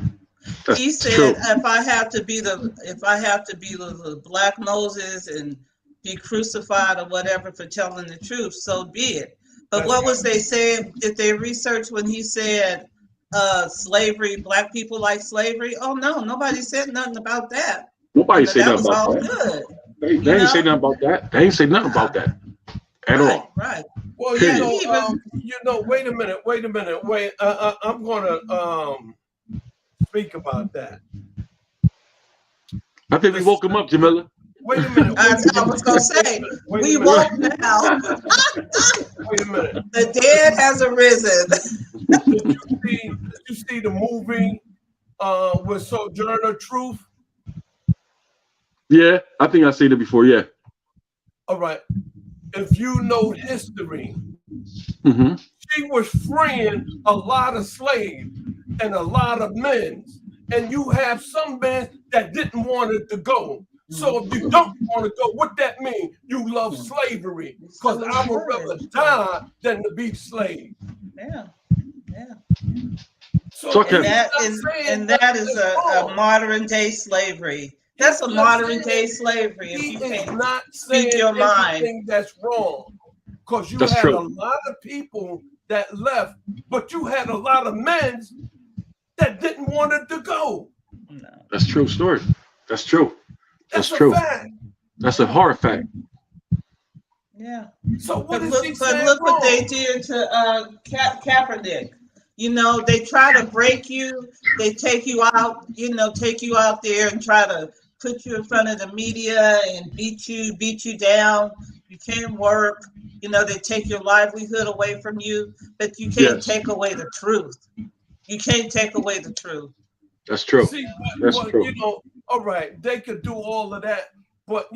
That's He said, true. if I have to be the Black Moses and be crucified or whatever for telling the truth, so be it. But what was they saying? Did they research when he said slavery, black people like slavery? Oh no, nobody said nothing about that. Nobody said nothing about that. Good. They ain't say nothing about that. They ain't say nothing about that at all. Right. Well, wait a minute. I'm gonna speak about that. I think we woke him up, Jamila. Wait a minute. I was gonna say we woke now. Wait a minute. The dead has arisen. Did you see the movie with Sojourner Truth? Yeah, I think I've seen it before. Yeah. All right. If you know history, Mm-hmm. she was freeing a lot of slaves and a lot of men. And you have some men that didn't want it to go. So if you don't want to go, what that mean? You love slavery. Because I would rather die than to be slave. Yeah. Yeah. So Okay. And that is a modern day slavery. That's a modern day slavery. If He you is can't not speak saying your mind. anything that's wrong. Because you That's had true. a lot of people that left, but you had a lot of men that didn't want it to go. No. That's true story. That's true. That's true. a fact. That's a hard fact. Yeah. So what But is look, he saying what wrong? they did to Kaepernick. You know, they try to break you. They take you out. Take you out there and try to put you in front of the media and beat you down. You can't work. They take your livelihood away from you, but you can't take away the truth. You can't take away the truth. That's true. See, That's true. All right, they could do all of that, but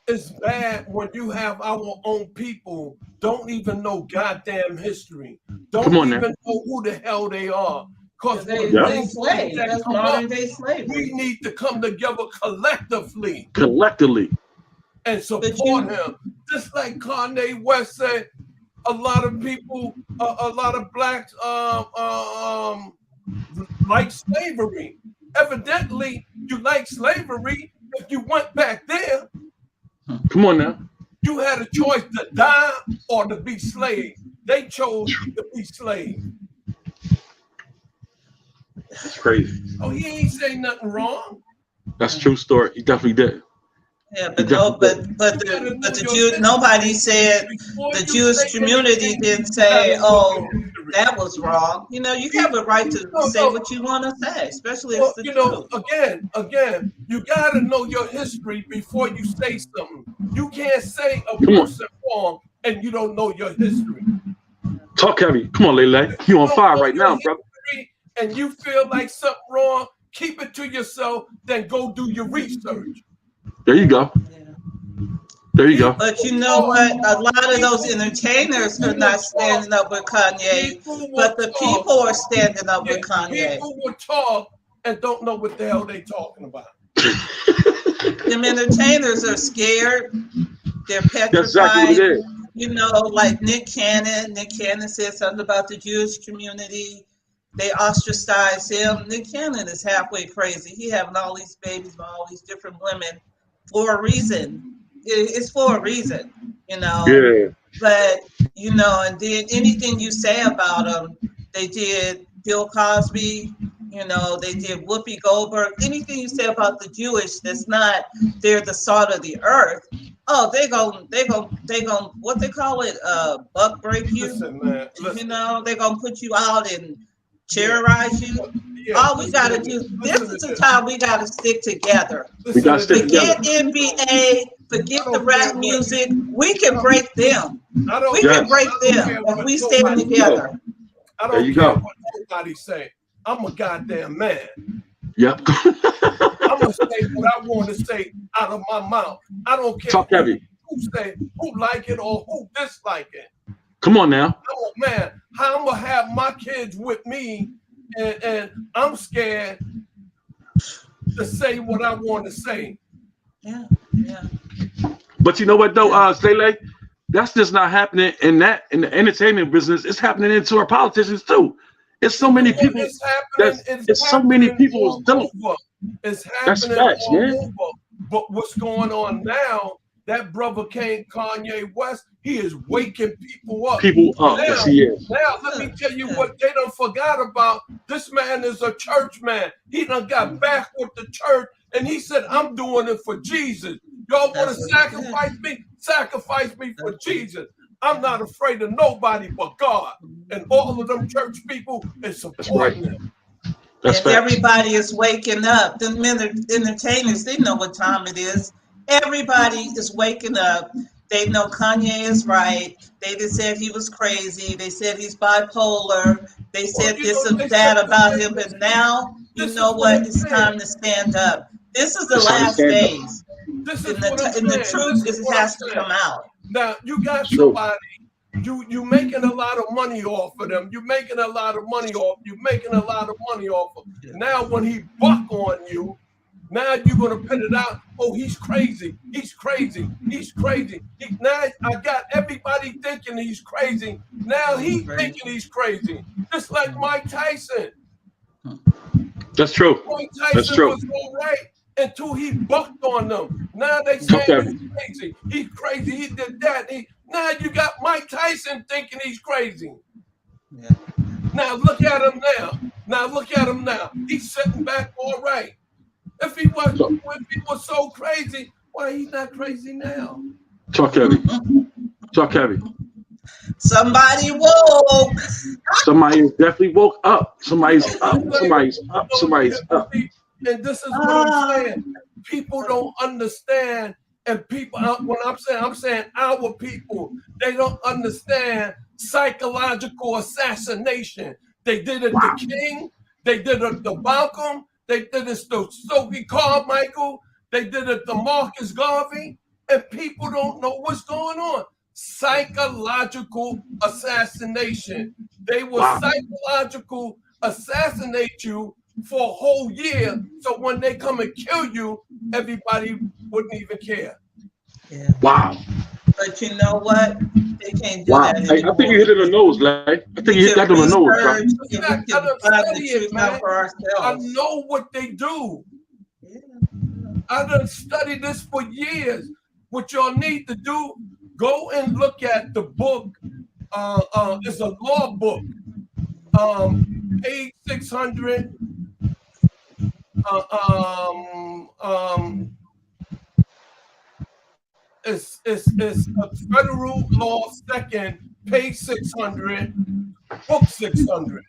it's bad when you have our own people don't even know goddamn history, don't Come on even now. know who the hell they are. Because They slaves. That's modern day slavery. we need to come together collectively Collectively. and support him. Just like Kanye West said, a lot of people, a lot of blacks like slavery. Evidently, you like slavery if you went back there, Come on now. you had a choice to die or to be slave. They chose to be slave. That's crazy. Oh, he ain't say nothing wrong. That's a true story. He definitely did. Yeah, but no, but the Jew, nobody said, the Jewish community didn't say, oh, that was wrong. You know, you have a right to say what you want to say, especially if it's the truth. Again, you got to know your history before you say something. You can't say a person wrong and you don't know your history. Talk heavy. Come on, Lele. You on fire right now, brother. And you feel like something wrong, keep it to yourself, then go do your research. There you go. There you go. But you know what? A lot of those entertainers are not standing up with Kanye, but the people are standing up with Kanye. People will talk and don't know what the hell they talking about. Them entertainers are scared. They're petrified. That's exactly what it is. You know, like Nick Cannon. Nick Cannon said something about the Jewish community. They ostracize him. Nick Cannon is halfway crazy. He having all these babies with all these different women for a reason. It's for a reason, you know. Yeah. But, you know, and then anything you say about them, they did Bill Cosby, you know, they did Whoopi Goldberg. Anything you say about the Jewish that's not, they're the salt of the earth. Oh, they gon' what they call it, buck break you. Listen, man, listen. You know, they're gonna put you out and terrorize you. Yeah, All we gotta do, this is the time we gotta stick together. We gotta stick together. Forget NBA, forget the rap music. We can break them. We can break them if we stand together. I don't care what nobody say. I'm a goddamn man. Yep. I'm gonna say what I want to say out of my mouth. I don't care Talk heavy. who like it or who dislike it. Come on now. Oh man, how I'm gonna have my kids with me, and I'm scared to say what I want to say. Yeah. But you know what though, Sele? That's just not happening in the entertainment business. It's happening into our politicians too. It's so many people. It's so many people doing. It's happening all over. But what's going on now? That brother Kanye West, he is waking people up. Now, yes, he is. Now, let me tell you what they done forgot about. This man is a church man. He done got back with the church, and he said, I'm doing it for Jesus. Y'all want to sacrifice me? Sacrifice me for Jesus. I'm not afraid of nobody but God. And all of them church people is supporting him. If everybody is waking up, the entertainers, they know what time it is. Everybody is waking up. They know Kanye is right. They just said he was crazy. They said he's bipolar. They said this and that about him. But now, you know what? It's time to stand up. This is the last days. And the truth has to come out. Now, you got somebody, you making a lot of money off of them. You're making a lot of money off. You're making a lot of money off of them. Now, when he buck on you, now you're going to put it out. Oh, he's crazy. He's crazy. He's crazy. Now I got everybody thinking he's crazy. Now he's thinking he's crazy. Just like Mike Tyson. That's true. Mike Tyson was all right until he bucked on them. Now they say he's crazy. He's crazy. He did that. Now you got Mike Tyson thinking he's crazy. Yeah. Now look at him now. He's sitting back all right. If he was so crazy, why he's not crazy now? Talk heavy. Talk heavy. Somebody woke. Somebody is definitely woke up. Somebody's up. Somebody's up. Somebody's up. And this is what I'm saying. People don't understand. And people, when I'm saying our people, they don't understand psychological assassination. They did it to King. They did it to Malcolm. They did it to Stokely Carmichael. They did it to Marcus Garvey. And people don't know what's going on. Psychological assassination. They will psychological assassinate you for a whole year. So when they come and kill you, everybody wouldn't even care. Yeah. Wow. But you know what? They can't do that anymore. I think you hit it on the nose, Larry. I think you hit that on the nose, bro. I know what they do. I done studied this for years. What y'all need to do, go and look at the book. It's a law book. Page 600. It's a federal law second, page 600, book 600.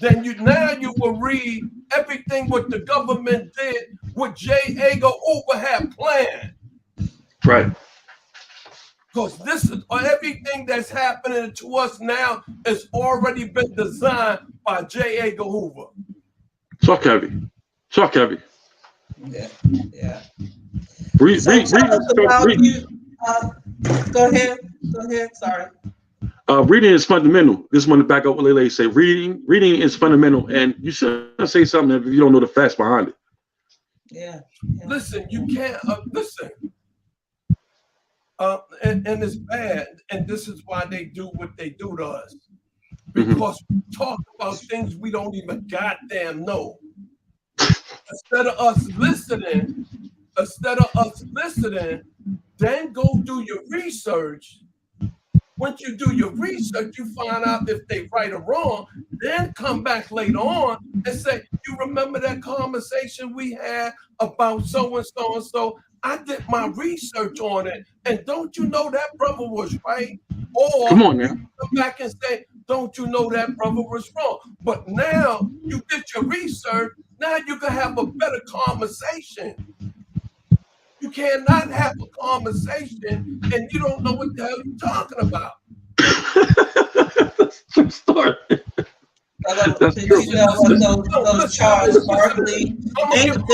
Then you will read everything what the government did, what J. Edgar Hoover had planned. Right. Because this is everything that's happening to us now has already been designed by J. Edgar Hoover. Talk heavy. Yeah. Read. Go ahead. Sorry. Reading is fundamental. This one to back up what Lele say. Reading is fundamental, and you shouldn't say something if you don't know the facts behind it. Yeah. Listen, you can't listen. And it's bad, and this is why they do what they do to us, because we talk about things we don't even goddamn know. Instead of us listening, then go do your research. Once you do your research, you find out if they right or wrong. Then come back later on and say, "You remember that conversation we had about so and so and so? I did my research on it, and don't you know that brother was right?" Or come on, man. you come back and say, "Don't you know that brother was wrong?" But now you did your research. Now you can have a better conversation. You cannot have a conversation and you don't know what the hell you're talking about. That's a true story. That's true. You know what those Charles Barkley, they know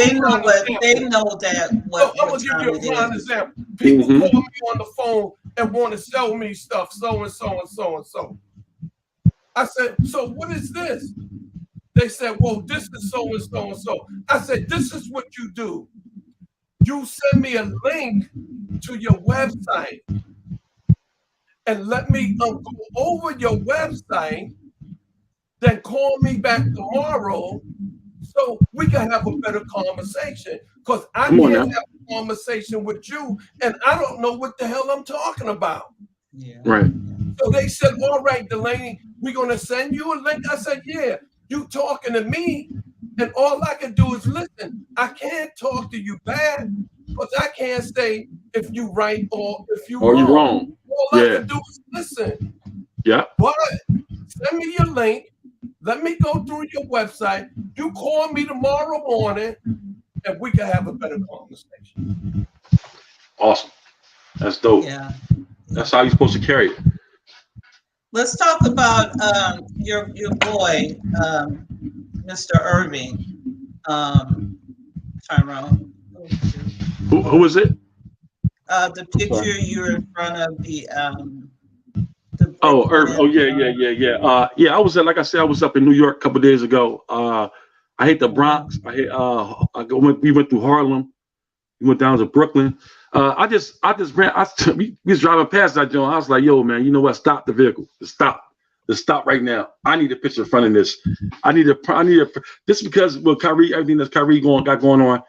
that what I'm gonna give you a prime example. People call me on the phone and want to sell me stuff, so and so and so and so. I said, "So what is this?" They said, "Well, this is so and so and so." I said, "This is what you do. You send me a link to your website and let me go over your website, then call me back tomorrow so we can have a better conversation. Because I can't have a conversation with you and I don't know what the hell I'm talking about." Yeah. Right. So they said, "All right, Delaney, we're going to send you a link." I said, "Yeah, you talking to me, and all I can do is listen. I can't talk to you bad, but I can't say if you right or if you wrong. All I can do is listen." Yeah. But send me your link. Let me go through your website. You call me tomorrow morning, and we can have a better conversation. Awesome. That's dope. Yeah. That's how you're supposed to carry it. Let's talk about your boy, Mr. Irving, Tyrone. Who is it? The picture you're in front of the Irving. Oh yeah. I was like I said, I was up in New York a couple of days ago. I hate the Bronx. We went through Harlem. We went down to Brooklyn. I just ran. We was driving past that joint. I was like, "Yo, man, you know what? Stop the vehicle. Just stop right now. I need a picture in front of this. I need a. This is because with Kyrie, everything that's Kyrie got going on.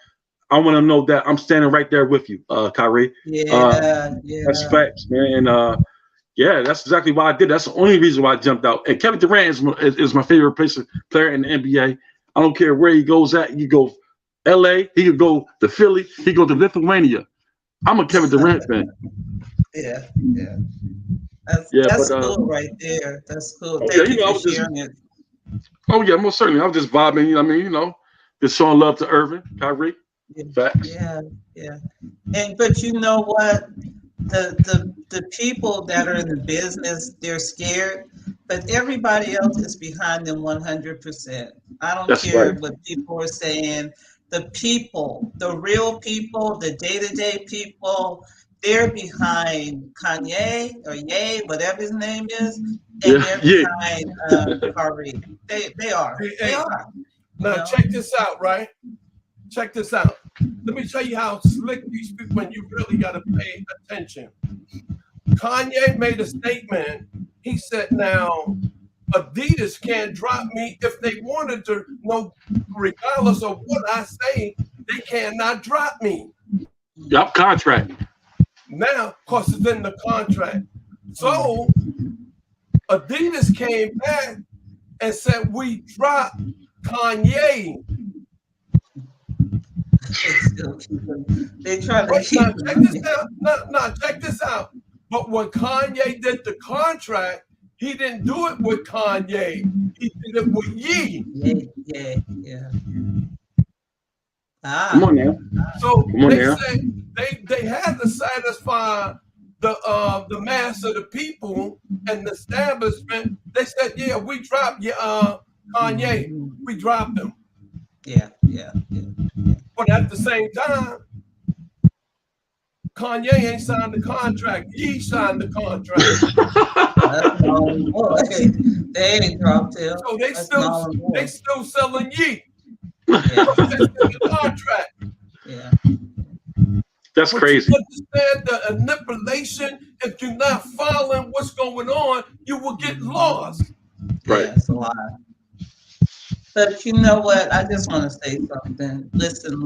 I want to know that I'm standing right there with you, Kyrie. Yeah. That's facts, man. And that's exactly why I did. That's the only reason why I jumped out. And Kevin Durant is my favorite player in the NBA. I don't care where he goes at. He go LA. He could go to Philly. He could go to Lithuania. I'm a Kevin Durant fan. Yeah. That's cool right there. That's cool. Thank you for sharing it. Oh yeah, most certainly. I was just vibing. You know what I mean? You know, just showing love to Irving, Kyrie. Facts. Yeah. But you know what? The people that are in the business, they're scared, but everybody else is behind them 100%. I don't care what people are saying. The people, the real people, the day-to-day people, they're behind Kanye or Ye, whatever his name is, and they're behind Kyrie. They are. They are. Now check this out, right? Check this out. Let me tell you how slick these people, when you really got to pay attention. Kanye made a statement. He said, "Now, Adidas can't drop me if they wanted to. No, regardless of what I say, they cannot drop me. Yup, contract. Now, because it's in the contract. So Adidas came back and said, we dropped Kanye. They try to keep check this out. No, check this out. But when Kanye did the contract, he didn't do it with Kanye. He did it with Ye. Yeah. Come on now. So they said they had to satisfy the mass of the people and the establishment. They said, yeah, we dropped Kanye. We dropped him. Yeah. But at the same time, Kanye ain't signed the contract. Ye signed the contract. They ain't dropped him. So they still selling Ye. Yeah. The contract. Yeah. That's crazy. You understand the manipulation? If you're not following what's going on, you will get lost. Right. Yeah, it's a lot. But you know what? I just want to say something. Listen.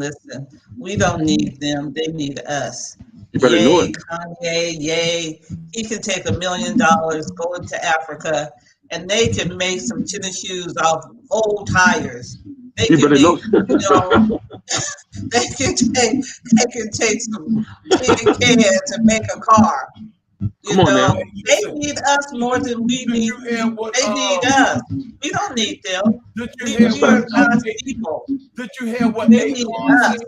We don't need them. They need us. You better know it. Kanye, yay. He can take $1 million, go into Africa, and they can make some tennis shoes off old tires. They can make, they can take some tin cans and make a car. Come on now. They need us more than we need. They need us. We don't need them. Did you hear what Akon said?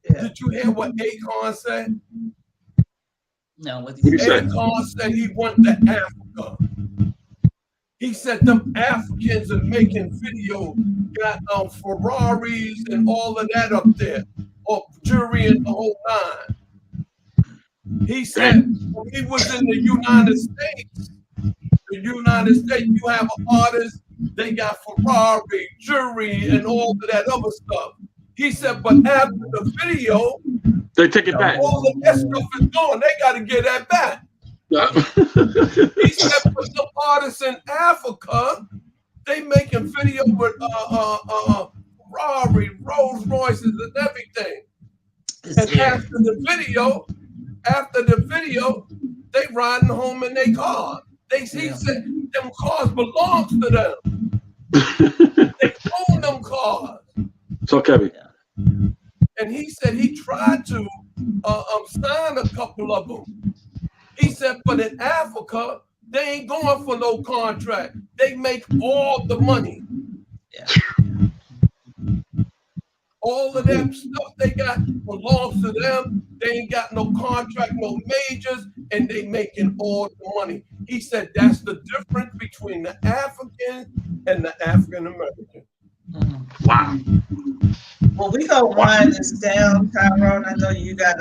Yeah. Did you hear what Akon said? No, what did he say? Akon said he went to Africa. He said them Africans are making video, got Ferraris and all of that up there, or jewelry and the whole nine. He said when he was in the United States, you have an artist, they got Ferrari, jewelry, and all of that other stuff. He said, but after the video, they take it back. All of that stuff is gone. They got to get that back. He said, but the artists in Africa, they making video with Ferrari, Rolls Royces, and everything. And after the video, they riding home in their car. He said them cars belongs to them. They own them cars. So Kevin. And he said he tried to sign a couple of them. He said, but in Africa, they ain't going for no contract. They make all the money. Yeah. All of that stuff they got belongs to them. They ain't got no contract, no majors, and they making all the money. He said that's the difference between the African and the African American. Wow. Well, we gonna wind this down, Tyrone. I know you got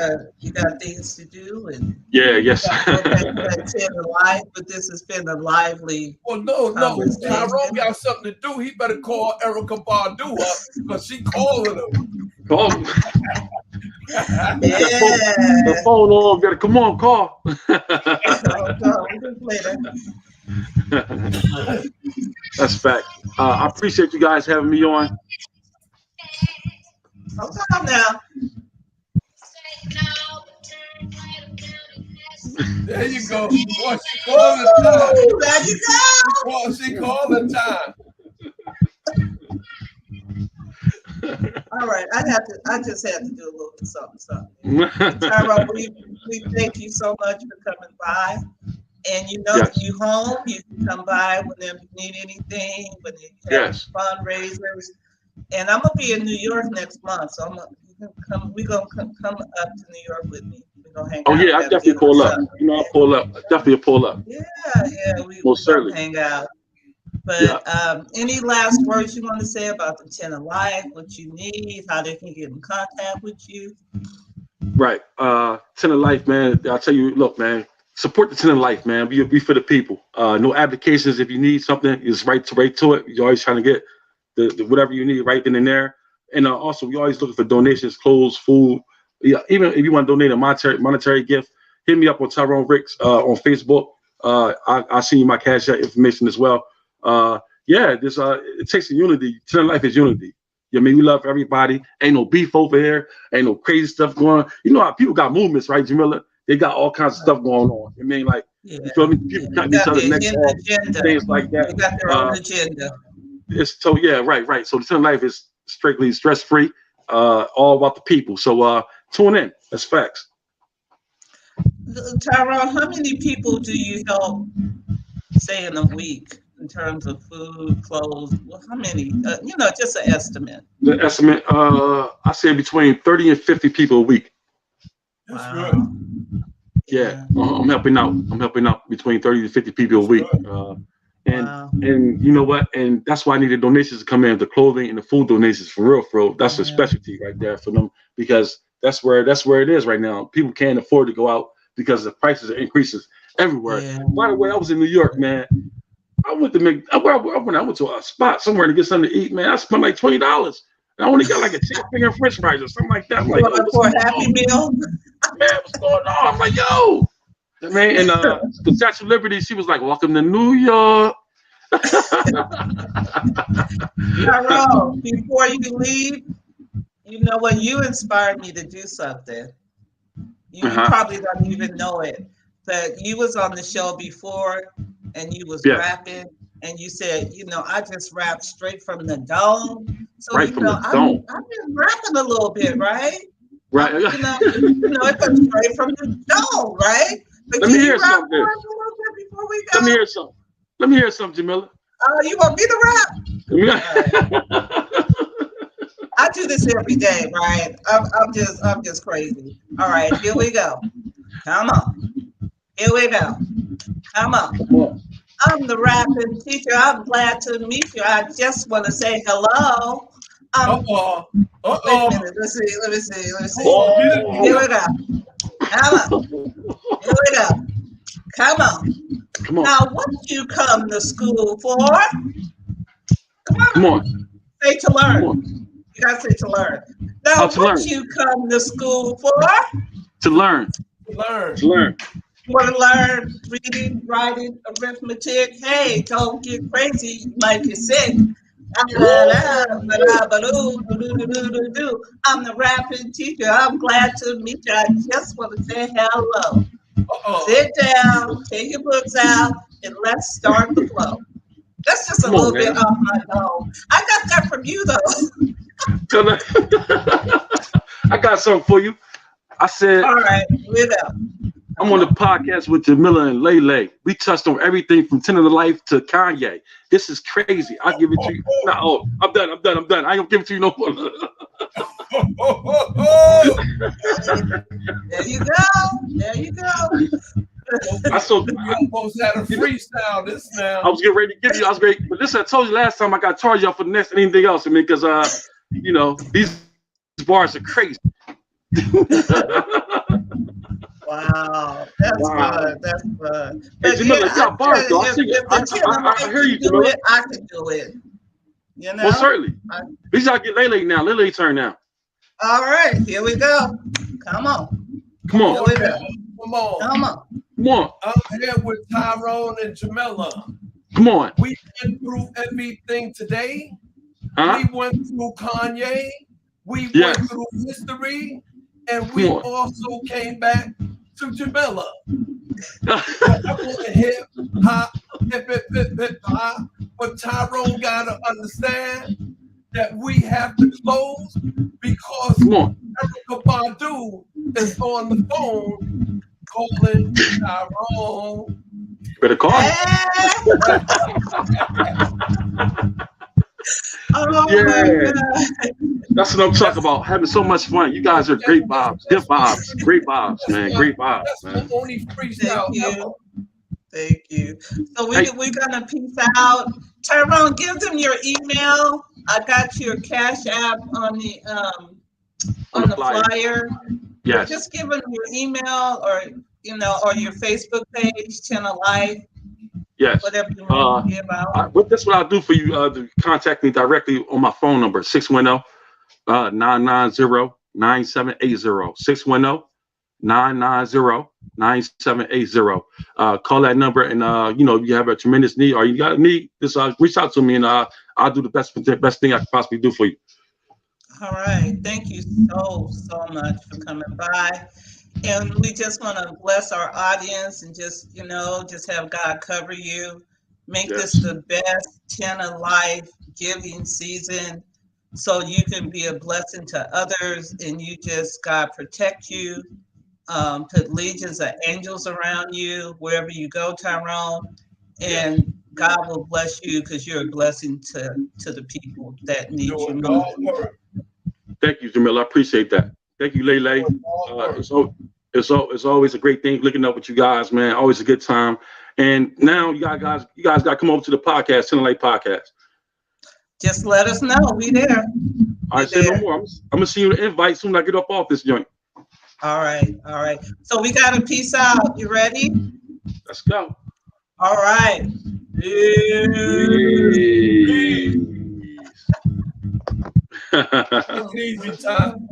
things to do, and yes. Live, but this has been a lively. Well, no, Tyrone got something to do. He better call Erica Badu up because she calling him. Call him. The phone on. Gotta come on, call. That's fact. I appreciate you guys having me on. Come now. There you go. Boy, she calling time. There you go. She calling time. All right, I just had to do a little something. Tyrone, we thank you so much for coming by. And you know, you home, you can come by whenever you need anything, when you have fundraisers. And I'm gonna be in New York next month, so we're gonna come up to New York with me. We're gonna hang out. Oh yeah, I definitely pull up. You know, I'll pull up. Definitely pull up. Yeah, we most certainly hang out. But any last words you want to say about the Tent of Life, what you need, how they can get in contact with you? Right. Tent of Life, man. I'll tell you, look, man, support the Tent of Life, man. We for the people. No applications. If you need something, it's right to it. You're always trying to get the whatever you need right then and there. And also, we always looking for donations, clothes, food. Yeah, even if you want to donate a monetary gift, hit me up on Tyrone Hicks on Facebook. I'll send you my CASHAPP information as well. It takes a unity. Tent of Life is unity. You know what I mean? We love everybody. Ain't no beef over here. Ain't no crazy stuff going on. You know how people got movements, right, Jamila? They got all kinds of stuff going on. I mean, like, Yeah. you feel me? People cutting each other necks off, things like that. They got their own agenda. It's so yeah, right. So the Tent of Life is strictly stress-free, all about the people. So tune in. That's facts. Tyrone, how many people do you help, say, in a week in terms of food, clothes? Well, how many? Just an estimate. The estimate, I say between 30 and 50 people a week. Wow. Yeah, I'm helping out. I'm helping out between 30 to 50 people a week. And you know what? And that's why I needed donations to come in, the clothing and the food donations for real. That's a specialty right there for them, because that's where it is right now. People can't afford to go out because the prices are increasing everywhere. Yeah. By the way, I was in New York, man. I went to a spot somewhere to get something to eat, man. I spent like $20. I only got like a chicken finger and French fries or something like that. I'm like, for a Happy Meal? Man, what's going on? I'm like, yo. Man, and the Statue of Liberty, she was like, welcome to New York. Tyrone, before you leave, you know what? You inspired me to do something. You probably don't even know it, but you was on the show before and you was rapping. And you said, I just rap straight from the dome. So, right from the dome. I've been rapping a little bit, right? Right. It comes straight from the dome, right? But Let me hear something. Let me hear something, Jamila. You want me to rap? I do this every day, right? I'm just crazy. All right, here we go. Come on. Here we go. Come on. I'm the rapping teacher. I'm glad to meet you. I just want to say hello. Wait a minute. Let me see. Here we go. Come on. Here we go. Come on. Now, what you come to school for? Come on. Say to learn. You got to say to learn. Now, what you come to school for? To learn. To learn. You want to learn reading, writing, arithmetic? Hey, don't get crazy. You might get sick. I'm the rapping teacher. I'm glad to meet you. I just want to say hello. Sit down, take your books out, and let's start the flow. That's just a little bit off my dome. I got that from you, though. I got something for you. I said, all right, we're up. I'm on the podcast with Jamila and Lele. We touched on everything from Tent of Life to Kanye. This is crazy. I'll give it to you. No, I'm done. I ain't gonna give it to you no more. There you go. I almost had a freestyle this now. I was getting ready to give you. But listen, I told you last time I got charged y'all for the next anything else. I mean, because these bars are crazy. Wow, that's good. That's good. Hey, Jamila, you got bars, though. I hear you, Jamila. I can do it. Well, certainly. We gotta get Lele now. Lele turn now. All right, here we go. Come on. Come on. Here we go. Come on. Come on. Come on. I'm here with Tyrone and Jamila. Come on. We went through everything today. We went through Kanye. We went through history. And we also came back to Jamila. I want to hip hop, hip hop. But Tyrone gotta understand that we have to close because Erykah Badu is on the phone calling Tyrone. You better call him. Oh my God. That's what I'm talking about. Having so much fun. You guys are great vibes. Good vibes. Great vibes, man. Great vibes, man. Thank you. So we're gonna peace out. Tyrone, give them your email. I got your Cash App on the flyer. Yes. Just give them your email or your Facebook page, Tent of Life. Yes. Whatever you want to give out. That's what I'll do for you to contact me directly on my phone number, 610-990-9780. 610-990-9780. Call that number, and if you have a tremendous need or you got a need, just reach out to me, and I'll do the best thing I can possibly do for you. All right. Thank you so much for coming by. And we just want to bless our audience and just, just have God cover you. Make this Yes. the best 10 of life giving season so you can be a blessing to others and you just, God, protect you. Put legions of angels around you wherever you go, Tyrone. Yes. And God will bless you because you're a blessing to the people that need you Doing most. God's work. Thank you, Jamila. I appreciate that. Thank you, Lele. Doing God's work. It's always a great thing looking up with you guys, man. Always a good time. And now you guys got to come over to the podcast, Ten Light Podcast. Just let us know. We there. All right, say no more. I'm gonna see you an invite soon as I get up off this joint. All right. All right. So we got to peace out. You ready? Let's go. All right. Peace. It's easy time.